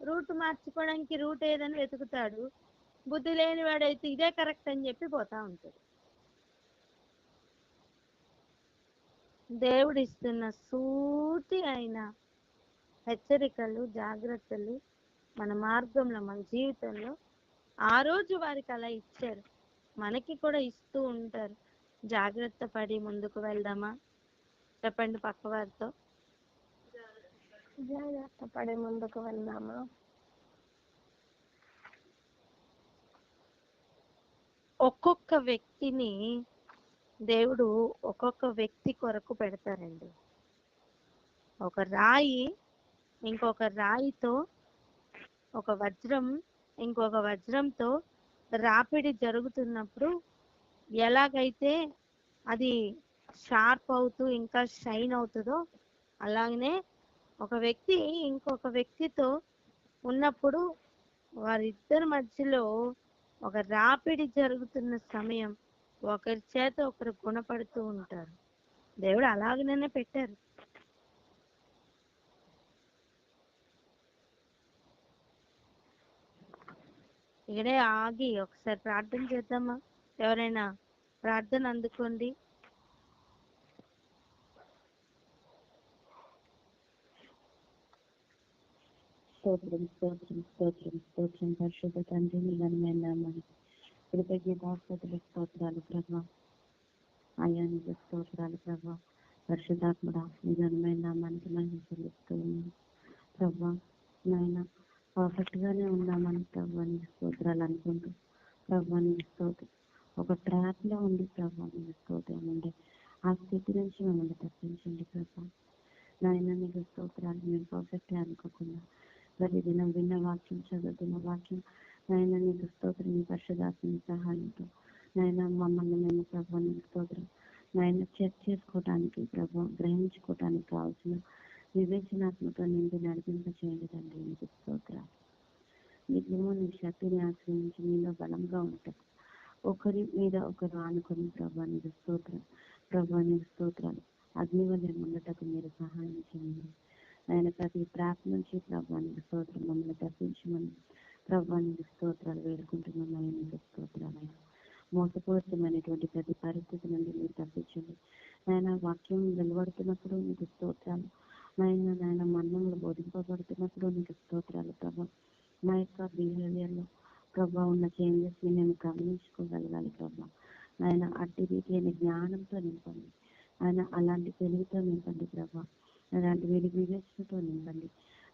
రూట్ మార్చుకోవడానికి రూట్ ఏదని వెతుకుతాడు, బుద్ధి లేని వాడైతే ఇదే కరెక్ట్ అని చెప్పి పోతా ఉంటాడు. దేవుడు ఇస్తున్న సూటి అయిన హెచ్చరికలు, జాగ్రత్తలు మన మార్గంలో, మన జీవితంలో ఆ రోజు వారికి అలా ఇచ్చారు, మనకి కూడా ఇస్తూ ఉంటారు. జాగ్రత్త పడి ముందుకు వెళ్దామా? చెప్పండి పక్క వారితో. జాగ్రత్త పడి ముందుకు వెళ్దామా? ఒక్కొక్క వ్యక్తిని దేవుడు ఒక్కొక్క వ్యక్తి కొరకు పెడతారండి. ఒక రాయి ఇంకొక రాయితో, ఒక వజ్రం ఇంకొక వజ్రంతో రాపిడి జరుగుతున్నప్పుడు ఎలాగైతే అది షార్ప్ అవుతూ ఇంకా షైన్ అవుతుందో, అలాగనే ఒక వ్యక్తి ఇంకొక వ్యక్తితో ఉన్నప్పుడు వారిద్దరి మధ్యలో ఒక రాపిడి జరుగుతున్న సమయం ఒకరి చేత ఒకరు గుణపడుతూ ఉంటారు. దేవుడు అలాగనే పెట్టారు. ఇక్కడే ఆగి ఒకసారి ప్రార్థన చేద్దామా? ఎవరైనా ప్రార్థన అందుకోండి. స్తోత్రం స్తోత్రం స్తోత్రం స్తోత్రం పరిశుద్ధ తండ్రి నీ ఘనమైన నామానికి కృతజ్ఞతాస్తుతులు స్తోత్రాలు ప్రభా. అయ్యా నీకు స్తోత్రాలు ప్రభా. పరిశుద్ధాత్ముడా నీ ఘనమైన నామానికి మహిమ చెల్లిస్తూ ఉన్నాను ప్రభా. నాయన పర్ఫెక్ట్ గానే ఉన్నామని ప్రభా నీకు స్తోత్రాలు అనుకుంటూ ప్రభా నీకు స్తోత్రం ఒక ట్రాక్ లో ఉంది ప్రభా నీకు స్తోత్రం ఉండే ఆ స్థితి నుంచి మమ్మల్ని తప్పించండి ప్రభా. నాయన నీకు స్తోత్రాలు మేము పర్ఫెక్ట్ అనుకోకుండా ప్రతి దినం విన్న వాక్యం చదువుతున్న వాక్యం నాయన నీకు స్తోత్రం నీ పరిశుధాత్మ సహాయంతో నాయన మమ్మల్ని మేము ప్రభా నీకు స్తోత్రం నాయన చెక్ చేసుకోవటానికి ప్రభా గ్రహించుకోవటానికి కావాల్సిన వివేచనాత్మక నిండి నడిపింప చేయండి తండ్రి నీకు స్తోత్రాలు. నిత్యము నీ శక్తిని ఆశ్రయించి మీలో బలంగా ఉంటారు ఒకరి మీద ఒకరు ఆనుకొని ప్రభా నీకు స్తోత్రం ప్రభా నీకు స్తోత్రాలు అగ్ని వల్ల ఉండటకు మీరు సహాయం చేయండి. ఆయన ప్రతి ట్రాప్ నుంచి ప్రభా నీకు స్తోత్రం మమ్మల్ని తప్పించమని ప్రభా నీకు స్తోత్రాలు వేడుకుంటున్నాం. ఆయన నీకు స్తోత్రాలు మోసపూరితమైనటువంటి ప్రతి పరిస్థితి నుండి మీరు తప్పించండి. నాయన వాక్యం వెలువడుతున్నప్పుడు నీకు స్తోత్రాలు. నాయన మన్నములు బోధింపబడుతున్నప్పుడు నీకు స్తోత్రాలు ప్రభా. మా యొక్క బిహేవియర్లో ప్రభా ఉన్న చేంజెస్ ని మేము గమనించుకోగలగాలి ప్రభా. ఆయన అట్టి రీతి అయిన జ్ఞానంతో నింపండి. ఆయన అలాంటి తెలివితో నింపండి ప్రభా. అలాంటి వివేచనతో నింపండి.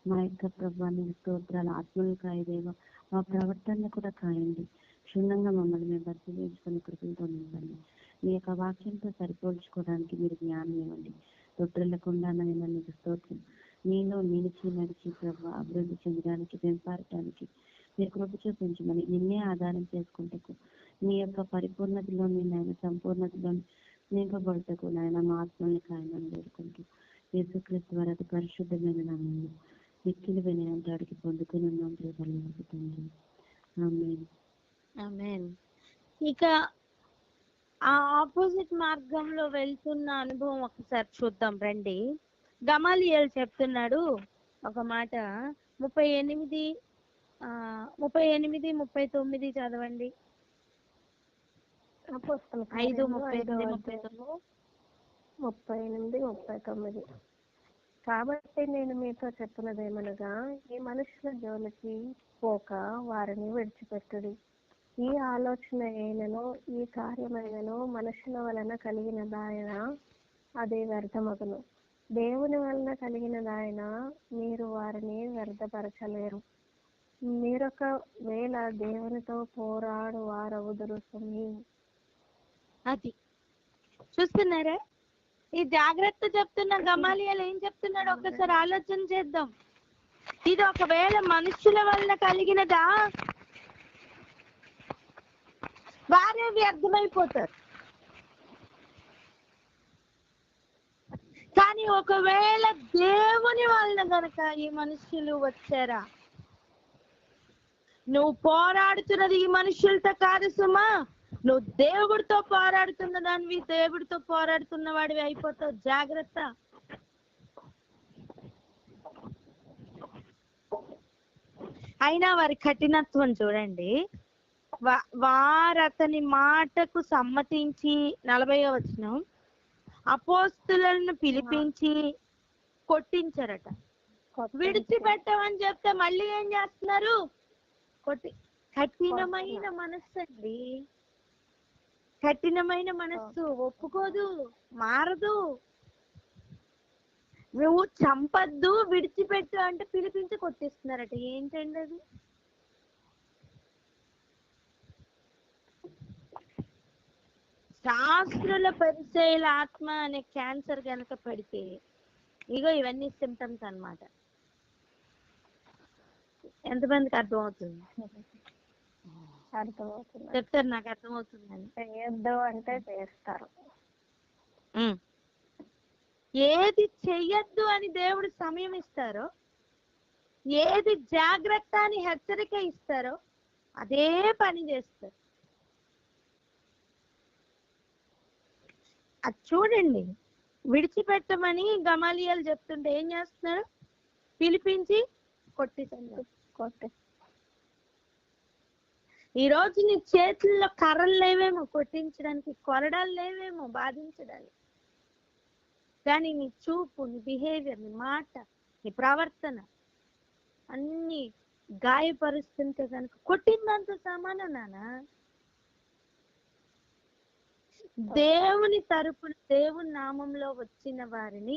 మా యొక్క ప్రభా నీకు స్తోత్రాలు ఆత్మలు కాయదేవో మా ప్రవర్తన కూడా కాయండి. క్షుణ్ణంగా మమ్మల్ని మేము పరిశీలించుకుని కృపలతో నింపండి. మీ యొక్క వాక్యంతో సరిపోల్చుకోవడానికి మీరు జ్ఞానం ఇవ్వండి. తొట్టిల్లకుండా నైనా నీకు స్తోత్రం నీలో నిలిచి నడిచి ప్రభా అభివృద్ధి చెందడానికి పెంపారటానికి మీరు కృప చూపించమని నిన్నే ఆధారం చేసుకుంటకు నీ యొక్క పరిపూర్ణతలోని నాయన సంపూర్ణతలో నింపబడటకు నాయన మా ఆత్మల్ని కాయమని వేడుకుంటూ యేసుక్రీస్తు వారి అతి పరిశుద్ధమైన నామములో మిక్కిలి వినయంతాడికి పొందుకుని ఉన్నాం తండ్రి. ఆమేన్. ఆమేన్. ఇక ఆ ఆపోజిట్ మార్గంలో వెళ్తున్న అనుభవం ఒకసారి చూద్దాం రండి. గమాలియేల్ చెప్తున్నాడు ఒక మాట 38 39 చదవండి. 5:38-39. కాబట్టి నేను మీతో చెప్పినదేమనగా ఈ మనుషుల జోలికి పోక వారిని విడిచిపెట్టుడి. ఈ ఆలోచన అయినను ఈ కార్యమైనను మనుషుల వలన కలిగినదాయన అది వ్యర్థమగును. దేవుని వలన కలిగినదాయన మీరు వారిని వ్యర్థపరచలేరు. మీరొక వేళ దేవునితో పోరాడు వారవుదురు సుమి. అది చూస్తున్నారా? ఈ జాగ్రత్త చెప్తున్న గమాలియేల్ ఏం చెప్తున్నాడు ఒకసారి ఆలోచన చేద్దాం. ఇది ఒకవేళ మనుషుల వలన కలిగినదా వారే వ్యర్థమైపోతారు. కానీ ఒకవేళ దేవుని వలన గనక ఈ మనుషులు వచ్చారా, నువ్వు పోరాడుతున్నది ఈ మనుషులతో కాదు సుమా, నువ్వు దేవుడితో పోరాడుతున్న దానివి, దేవుడితో పోరాడుతున్న వాడివి అయిపోతావు. జాగ్రత్త. అయినా వారి కఠినత్వం చూడండి. వారు అతని మాటకు సమ్మతించి 40వ వచనం అపోస్తులను పిలిపించి కొట్టించారట. విడిచిపెట్టమని చెప్తే మళ్ళీ ఏం చేస్తున్నారు? కఠినమైన మనస్సు అండి. కఠినమైన మనస్సు ఒప్పుకోదు, మారదు. నువ్వు చంపద్దు, విడిచిపెట్టు అంటే పిలిపించి కొట్టిస్తున్నారట. ఏంటండి అది? శాస్త్రుల పరిచయాల ఆత్మ అనే క్యాన్సర్ కనుక పెడితే ఇగో ఇవన్నీ సిమ్టమ్స్ అన్నమాట. ఎంతమందికి అర్థమవుతుంది? చెప్తారు, నాకు అర్థమవుతుందని. చేయొద్దు అంటే చేస్తారు. ఏది చెయ్యొద్దు అని దేవుడు సమయం ఇస్తారో, ఏది జాగ్రత్త అని హెచ్చరిక ఇస్తారో అదే పని చేస్తారు. అది చూడండి. విడిచిపెట్టమని గమాలియేల్ చెప్తుంటే ఏం చేస్తున్నారు? పిలిపించి కొట్టిస్తున్నారు. ఈ రోజు నీ చేతుల్లో కర్రలు లేవేమో కొట్టించడానికి, కొరడాలు లేవేమో బాధించడానికి, కానీ నీ చూపు, నీ బిహేవియర్, నీ మాట, నీ ప్రవర్తన అన్ని గాయపరుస్తుంటే కనుక కొట్టిందంత సమానం నాన్న. దేవుని తరపున దేవుని నామంలో వచ్చిన వారిని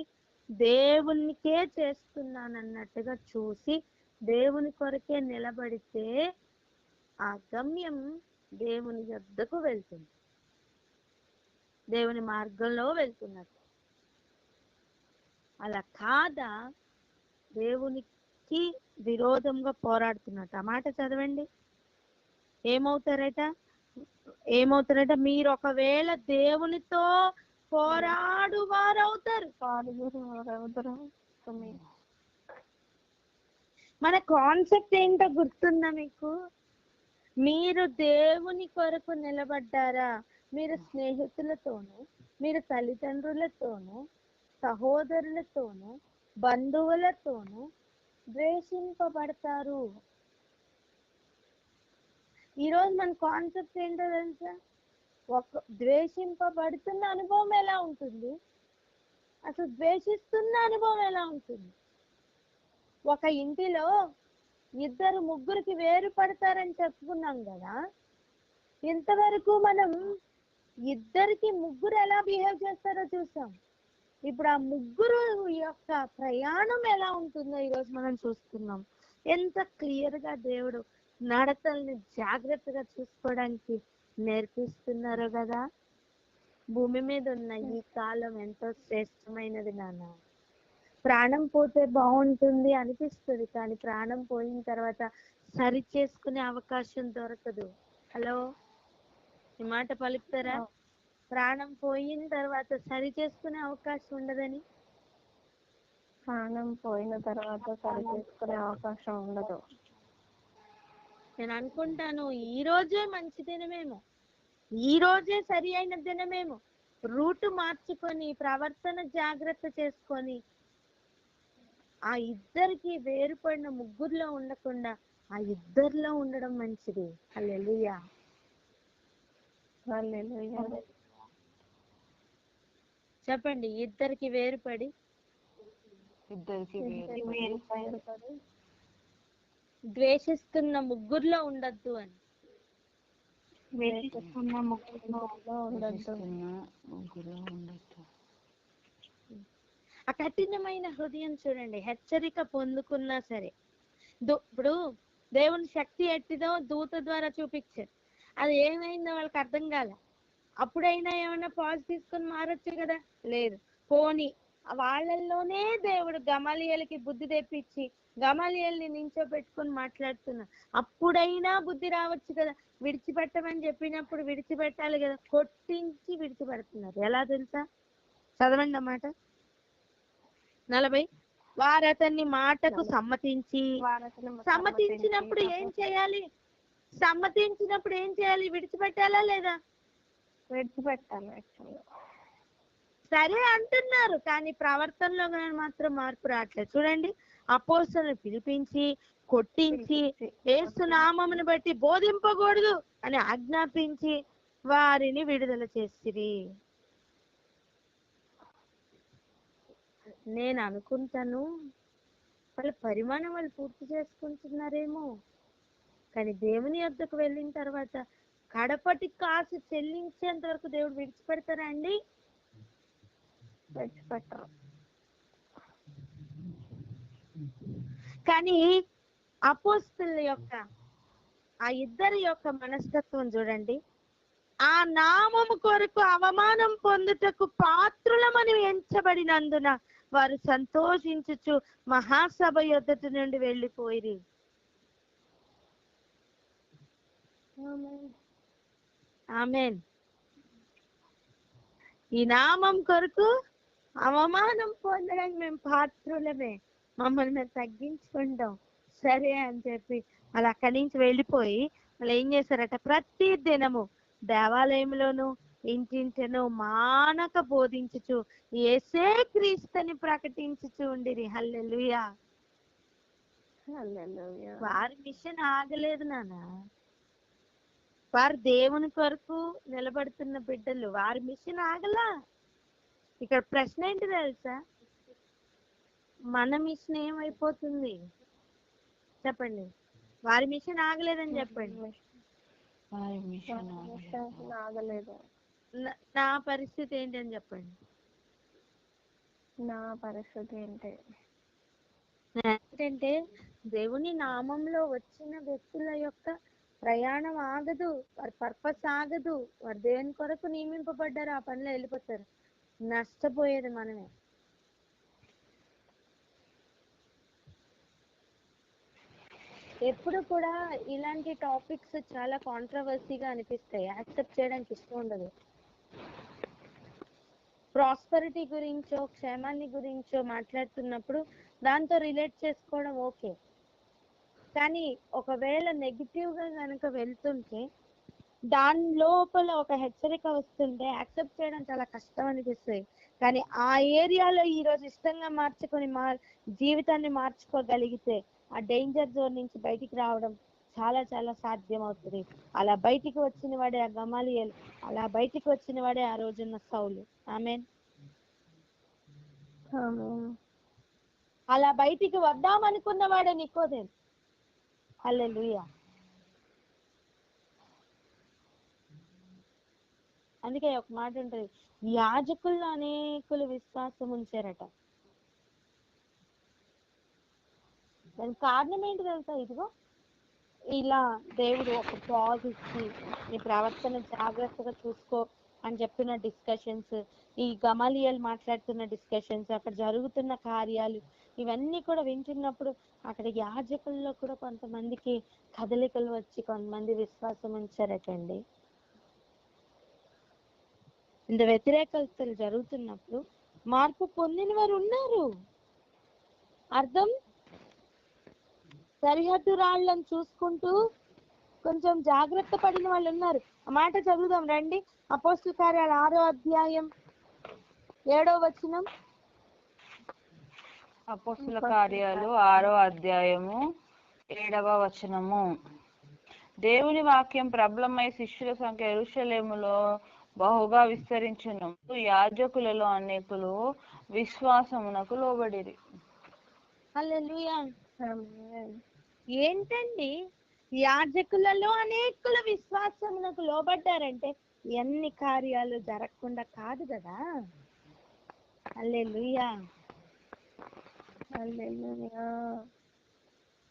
దేవునికే చేస్తున్నానన్నట్టుగా చూసి దేవుని కొరకే నిలబడితే ఆ గమ్యం దేవుని యొద్దకు వెళ్తుంది, దేవుని మార్గంలో వెళ్తున్నట్టు. అలా కాదా దేవునికి విరోధంగా పోరాడుతున్నట్టు. ఆ మాట చదవండి. ఏమవుతారట? మీరు ఒకవేళ దేవునితో పోరాడు వారవుతారు. మన కాన్సెప్ట్ ఏంటో గుర్తుందా మీకు? మీరు దేవుని కొరకు నిలబడ్డారా? మీరు స్నేహితులతోనూ, మీరు తల్లిదండ్రులతోనూ, సహోదరులతోనూ, బంధువులతోనూ ద్వేషింపబడతారు. ఈరోజు మన కాన్సెప్ట్ ఏంటో తెలుసా? ద్వేషింపబడుతున్న అనుభవం ఎలా ఉంటుంది, అసలు ద్వేషిస్తున్న అనుభవం ఎలా ఉంటుంది? ఒక ఇంటిలో 2 ముగ్గురికి వేరు పడతారని చెప్పుకున్నాం కదా. ఇంతవరకు మనం 2కి ముగ్గురు ఎలా బిహేవ్ చేస్తారో చూసాం. ఇప్పుడు ఆ ముగ్గురు యొక్క ప్రయాణం ఎలా ఉంటుందో ఈరోజు మనం చూస్తున్నాం. ఎంత క్లియర్ గా దేవుడు నడతల్ని జాగ్రత్తగా చూసుకోవడానికి నేర్పిస్తున్నారు కదా. భూమి మీద ఉన్న ఈ కాలం ఎంతో శ్రేష్టమైనది నాన్న. ప్రాణం పోతే బాగుంటుంది అనిపిస్తుంది, కానీ ప్రాణం పోయిన తర్వాత సరి చేసుకునే అవకాశం దొరకదు. హలో, ఈ మాట పలుకుతారా? ప్రాణం పోయిన తర్వాత సరి చేసుకునే అవకాశం ఉండదని. ప్రాణం పోయిన తర్వాత సరి చేసుకునే అవకాశం ఉండదు. నేను అనుకుంటాను ఈ రోజే మంచి దినమేమో, ఈ రోజే సరి అయిన దినమేమో. రూటు మార్చుకొని ప్రవర్తన జాగ్రత్త చేసుకొని ఆ 2కి వేరుపడిన ముగ్గురులో ఉండకుండా ఆ 2లో ఉండడం మంచిది. హల్లెలూయా, హల్లెలూయా. చెప్పండి. 2కి వేరుపడి ద్వేషిస్తున్న ముగ్గురులో ఉండద్దు అని. ఆ కఠినమైన హృదయం చూడండి. హెచ్చరిక పొందుకున్నా సరే, ఇప్పుడు దేవుని శక్తి ఎట్టిదో దూత ద్వారా చూపించారు. అది ఏమైందో వాళ్ళకి అర్థం కాలే. అప్పుడైనా ఏమైనా పాజ్ తీసుకొని మారొచ్చు కదా, లేదు. పోనీ వాళ్ళల్లోనే దేవుడు గమలీయేలుకి బుద్ధి తెప్పించి గమలీయేలుని నించోబెట్టుకొని మాట్లాడుతున్నా. అప్పుడైనా బుద్ధి రావచ్చు కదా. విడిచిపెట్టమని చెప్పినప్పుడు విడిచిపెట్టాలి కదా. కొట్టించి విడిచిపెడుతున్నారు. ఎలా తెలుసా? చదవండి అన్నమాట. 40. వారు అతన్ని మాటకు సమ్మతించినప్పుడు ఏం చేయాలి? విడిచిపెట్టాలా లేదా? విడిచిపెట్టాలి. సరే అంటున్నారు, కానీ ప్రవర్తనలో మాత్రం మార్పు రావట్లేదు. చూడండి, అపోస్తలుని పిలిపించి కొట్టించి యేసు నామమును బట్టి బోధింపకూడదు అని ఆజ్ఞాపించి వారిని విడుదల చేసిరి. నేను అనుకుంటాను వాళ్ళ పరిమాణం వాళ్ళు పూర్తి చేసుకుంటున్నారేమో, కానీ దేవుని యొద్దకు వెళ్ళిన తర్వాత కడపటి కాసు చెల్లించేంత వరకు దేవుడు విడిచిపెడతారా అండి? విడిచిపెట్టరు. కానీ అపోస్తలుల యొక్క ఆ 2 యొక్క మనస్తత్వం చూడండి. ఆ నామము కొరకు అవమానం పొందుటకు పాత్రులమని ఎంచబడినందున వారు సంతోషించుచు మహాసభ యొద్దటి నుండి వెళ్ళిపోయిరి. ఆమేన్. ఈ నామం కొరకు అవమానం పొందడానికి మేము పాత్రులమే, మమ్మల్ని మేము తగ్గించుకుంటాం సరే అని చెప్పి వాళ్ళు అక్కడి నుంచి వెళ్ళిపోయి వాళ్ళు ఏం చేశారట? ప్రతి దినము దేవాలయంలోను ఇంటింటను మానక బోధించుచు యేసే క్రీస్తుని ప్రకటించుచు ఉండిరి. హల్లెలూయా. వారి మిషన్ ఆగలేదు నాన్న. వారు దేవుని కొరకు నిలబడుతున్న బిడ్డలు, వారి మిషన్ ఆగలా. ఇక్కడ ప్రశ్న ఏంటి తెలుసా? మన మిషన్ ఏమైపోతుంది? చెప్పండి. వారి మిషన్ ఆగలేదని చెప్పండి. ఆగలేదు. నా పరిస్థితి ఏంటని చెప్పండి. నా పరిస్థితి ఏంటంటే దేవుని నామంలో వచ్చిన వ్యక్తుల యొక్క ప్రయాణం ఆగదు, వారి పర్పస్ ఆగదు. వారు దేవుని కొరకు నియమింపబడ్డారు, ఆ పనిలో వెళ్ళిపోతారు. నష్టపోయేది మనమే. ఎప్పుడు కూడా ఇలాంటి టాపిక్స్ చాలా కాంట్రవర్సీగా అనిపిస్తాయి, యాక్సెప్ట్ చేయడానికి ఇష్టం ఉండదు. ప్రాస్పరిటీ గురించో క్షేమాన్ని గురించో మాట్లాడుతున్నప్పుడు దాంతో రిలేట్ చేసుకోవడం ఓకే, కానీ ఒకవేళ నెగిటివ్ గా కనుక వెళ్తుంటే దాని లోపల ఒక హెచ్చరిక వస్తుంటే యాక్సెప్ట్ చేయడం చాలా కష్టం అనిపిస్తుంది. కానీ ఆ ఏరియాలో ఈరోజు ఇష్టంగా మార్చుకొని జీవితాన్ని మార్చుకోగలిగితే ఆ డేంజర్ జోన్ నుంచి బయటికి రావడం చాలా చాలా సాధ్యం అవుతుంది. అలా బయటికి వచ్చిన వాడే ఆ గమాలియేలు, అలా బయటికి వచ్చిన వాడే ఆ రోజున్న సౌలు. ఆమేన్. అలా బయటికి వద్దామనుకున్న వాడే నికోదేము. హల్లెలూయా. అందుకే ఒక మాట ఉంటుంది, యాజకుల్లో అనేకులు విశ్వాసం ఉంచారట. దానికి కారణం ఏంటి తెలుసా? ఇదిగో ఇలా దేవుడు ఒక పాజ్ ఇచ్చి నీ ప్రవర్తన జాగ్రత్తగా చూసుకో అని చెప్పిన డిస్కషన్స్, ఈ గమాలియల్ మాట్లాడుతున్న డిస్కషన్స్, అక్కడ జరుగుతున్న కార్యాలు ఇవన్నీ కూడా వింటున్నప్పుడు అక్కడ యాజకుల్లో కూడా కొంతమందికి కదలికలు వచ్చి కొంతమంది విశ్వాసం ఉంచారటండి. ఇంత వ్యతిరేకతలు జరుగుతున్నప్పుడు మార్పు పొందిన వారు ఉన్నారు. అర్థం, సరిహద్దు రాళ్లను చూసుకుంటూ కొంచెం జాగ్రత్త పడిన వాళ్ళు ఉన్నారు. ఆ మాట చదువుదాం రండి. అపోస్తల కార్యాలు 6వ అధ్యాయం 7వ వచనం. అపోస్తల కార్యాలు 6వ అధ్యాయము 7వ వచనము. దేవుని వాక్యం ప్రబలమై శిష్యుల సంఖ్య యెరూషలేములో బహుగా విస్తరించెను. యాజకులలో అనేకులు విశ్వాసమునకు లోబడిరి. హల్లెలూయా. ఏంటండి, యాజకులలో అనేకులు విశ్వాసమునకు లోబడ్డారంటే ఎన్ని కార్యాలు జరగకుండా కాదు కదా. హల్లెలూయా.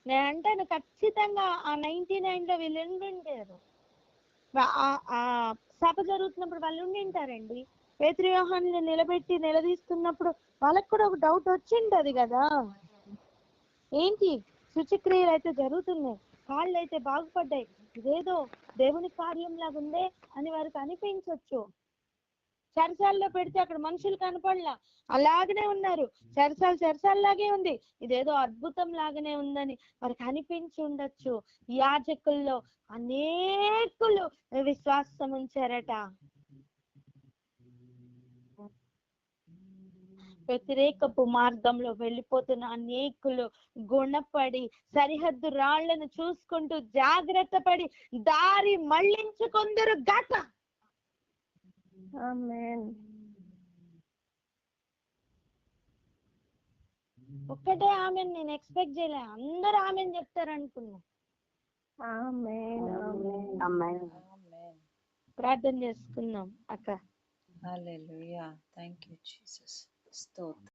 నేను అంటాను ఖచ్చితంగా ఆ 99లో వీళ్ళు ఉండింటారు. ఆ సభ జరుగుతున్నప్పుడు వాళ్ళు ఉండింటారండి. పేతురు యోహానుని నిలబెట్టి నిలదీస్తున్నప్పుడు వాళ్ళకు కూడా ఒక డౌట్ వచ్చింటది కదా, ఏంటి శుచక్రియలు అయితే జరుగుతున్నాయి, కాళ్ళు అయితే బాగుపడ్డాయి, ఇదేదో దేవుని కార్యం లాగా ఉందే అని వారికి అనిపించవచ్చు. చర్చాల్లో పెడితే అక్కడ మనుషులు కనపడలా, అలాగనే ఉన్నారు. చర్చాల్లాగే ఉంది, ఇదేదో అద్భుతం లాగానే ఉందని వారికి అనిపించి ఉండొచ్చు. యాజకుల్లో అనేకులు విశ్వాసం ఉంచారట. వ్యతిరేకపు మార్గంలో వెళ్ళిపోతున్న అనేకులు గుణపడి సరిహద్దు రాళ్లను చూసుకుంటూ జాగ్రత్త పడి దారి మళ్లించుకుందరు గాక. ఒక్కటే ఆమెను నేను ఎక్స్పెక్ట్ చేయలే, అందరూ ఆమెను చెప్తారు అనుకున్నా. ప్రార్థన చేసుకుందాం అక్క. హల్లెలూయా. Thank you Jesus. స్తోత్రం.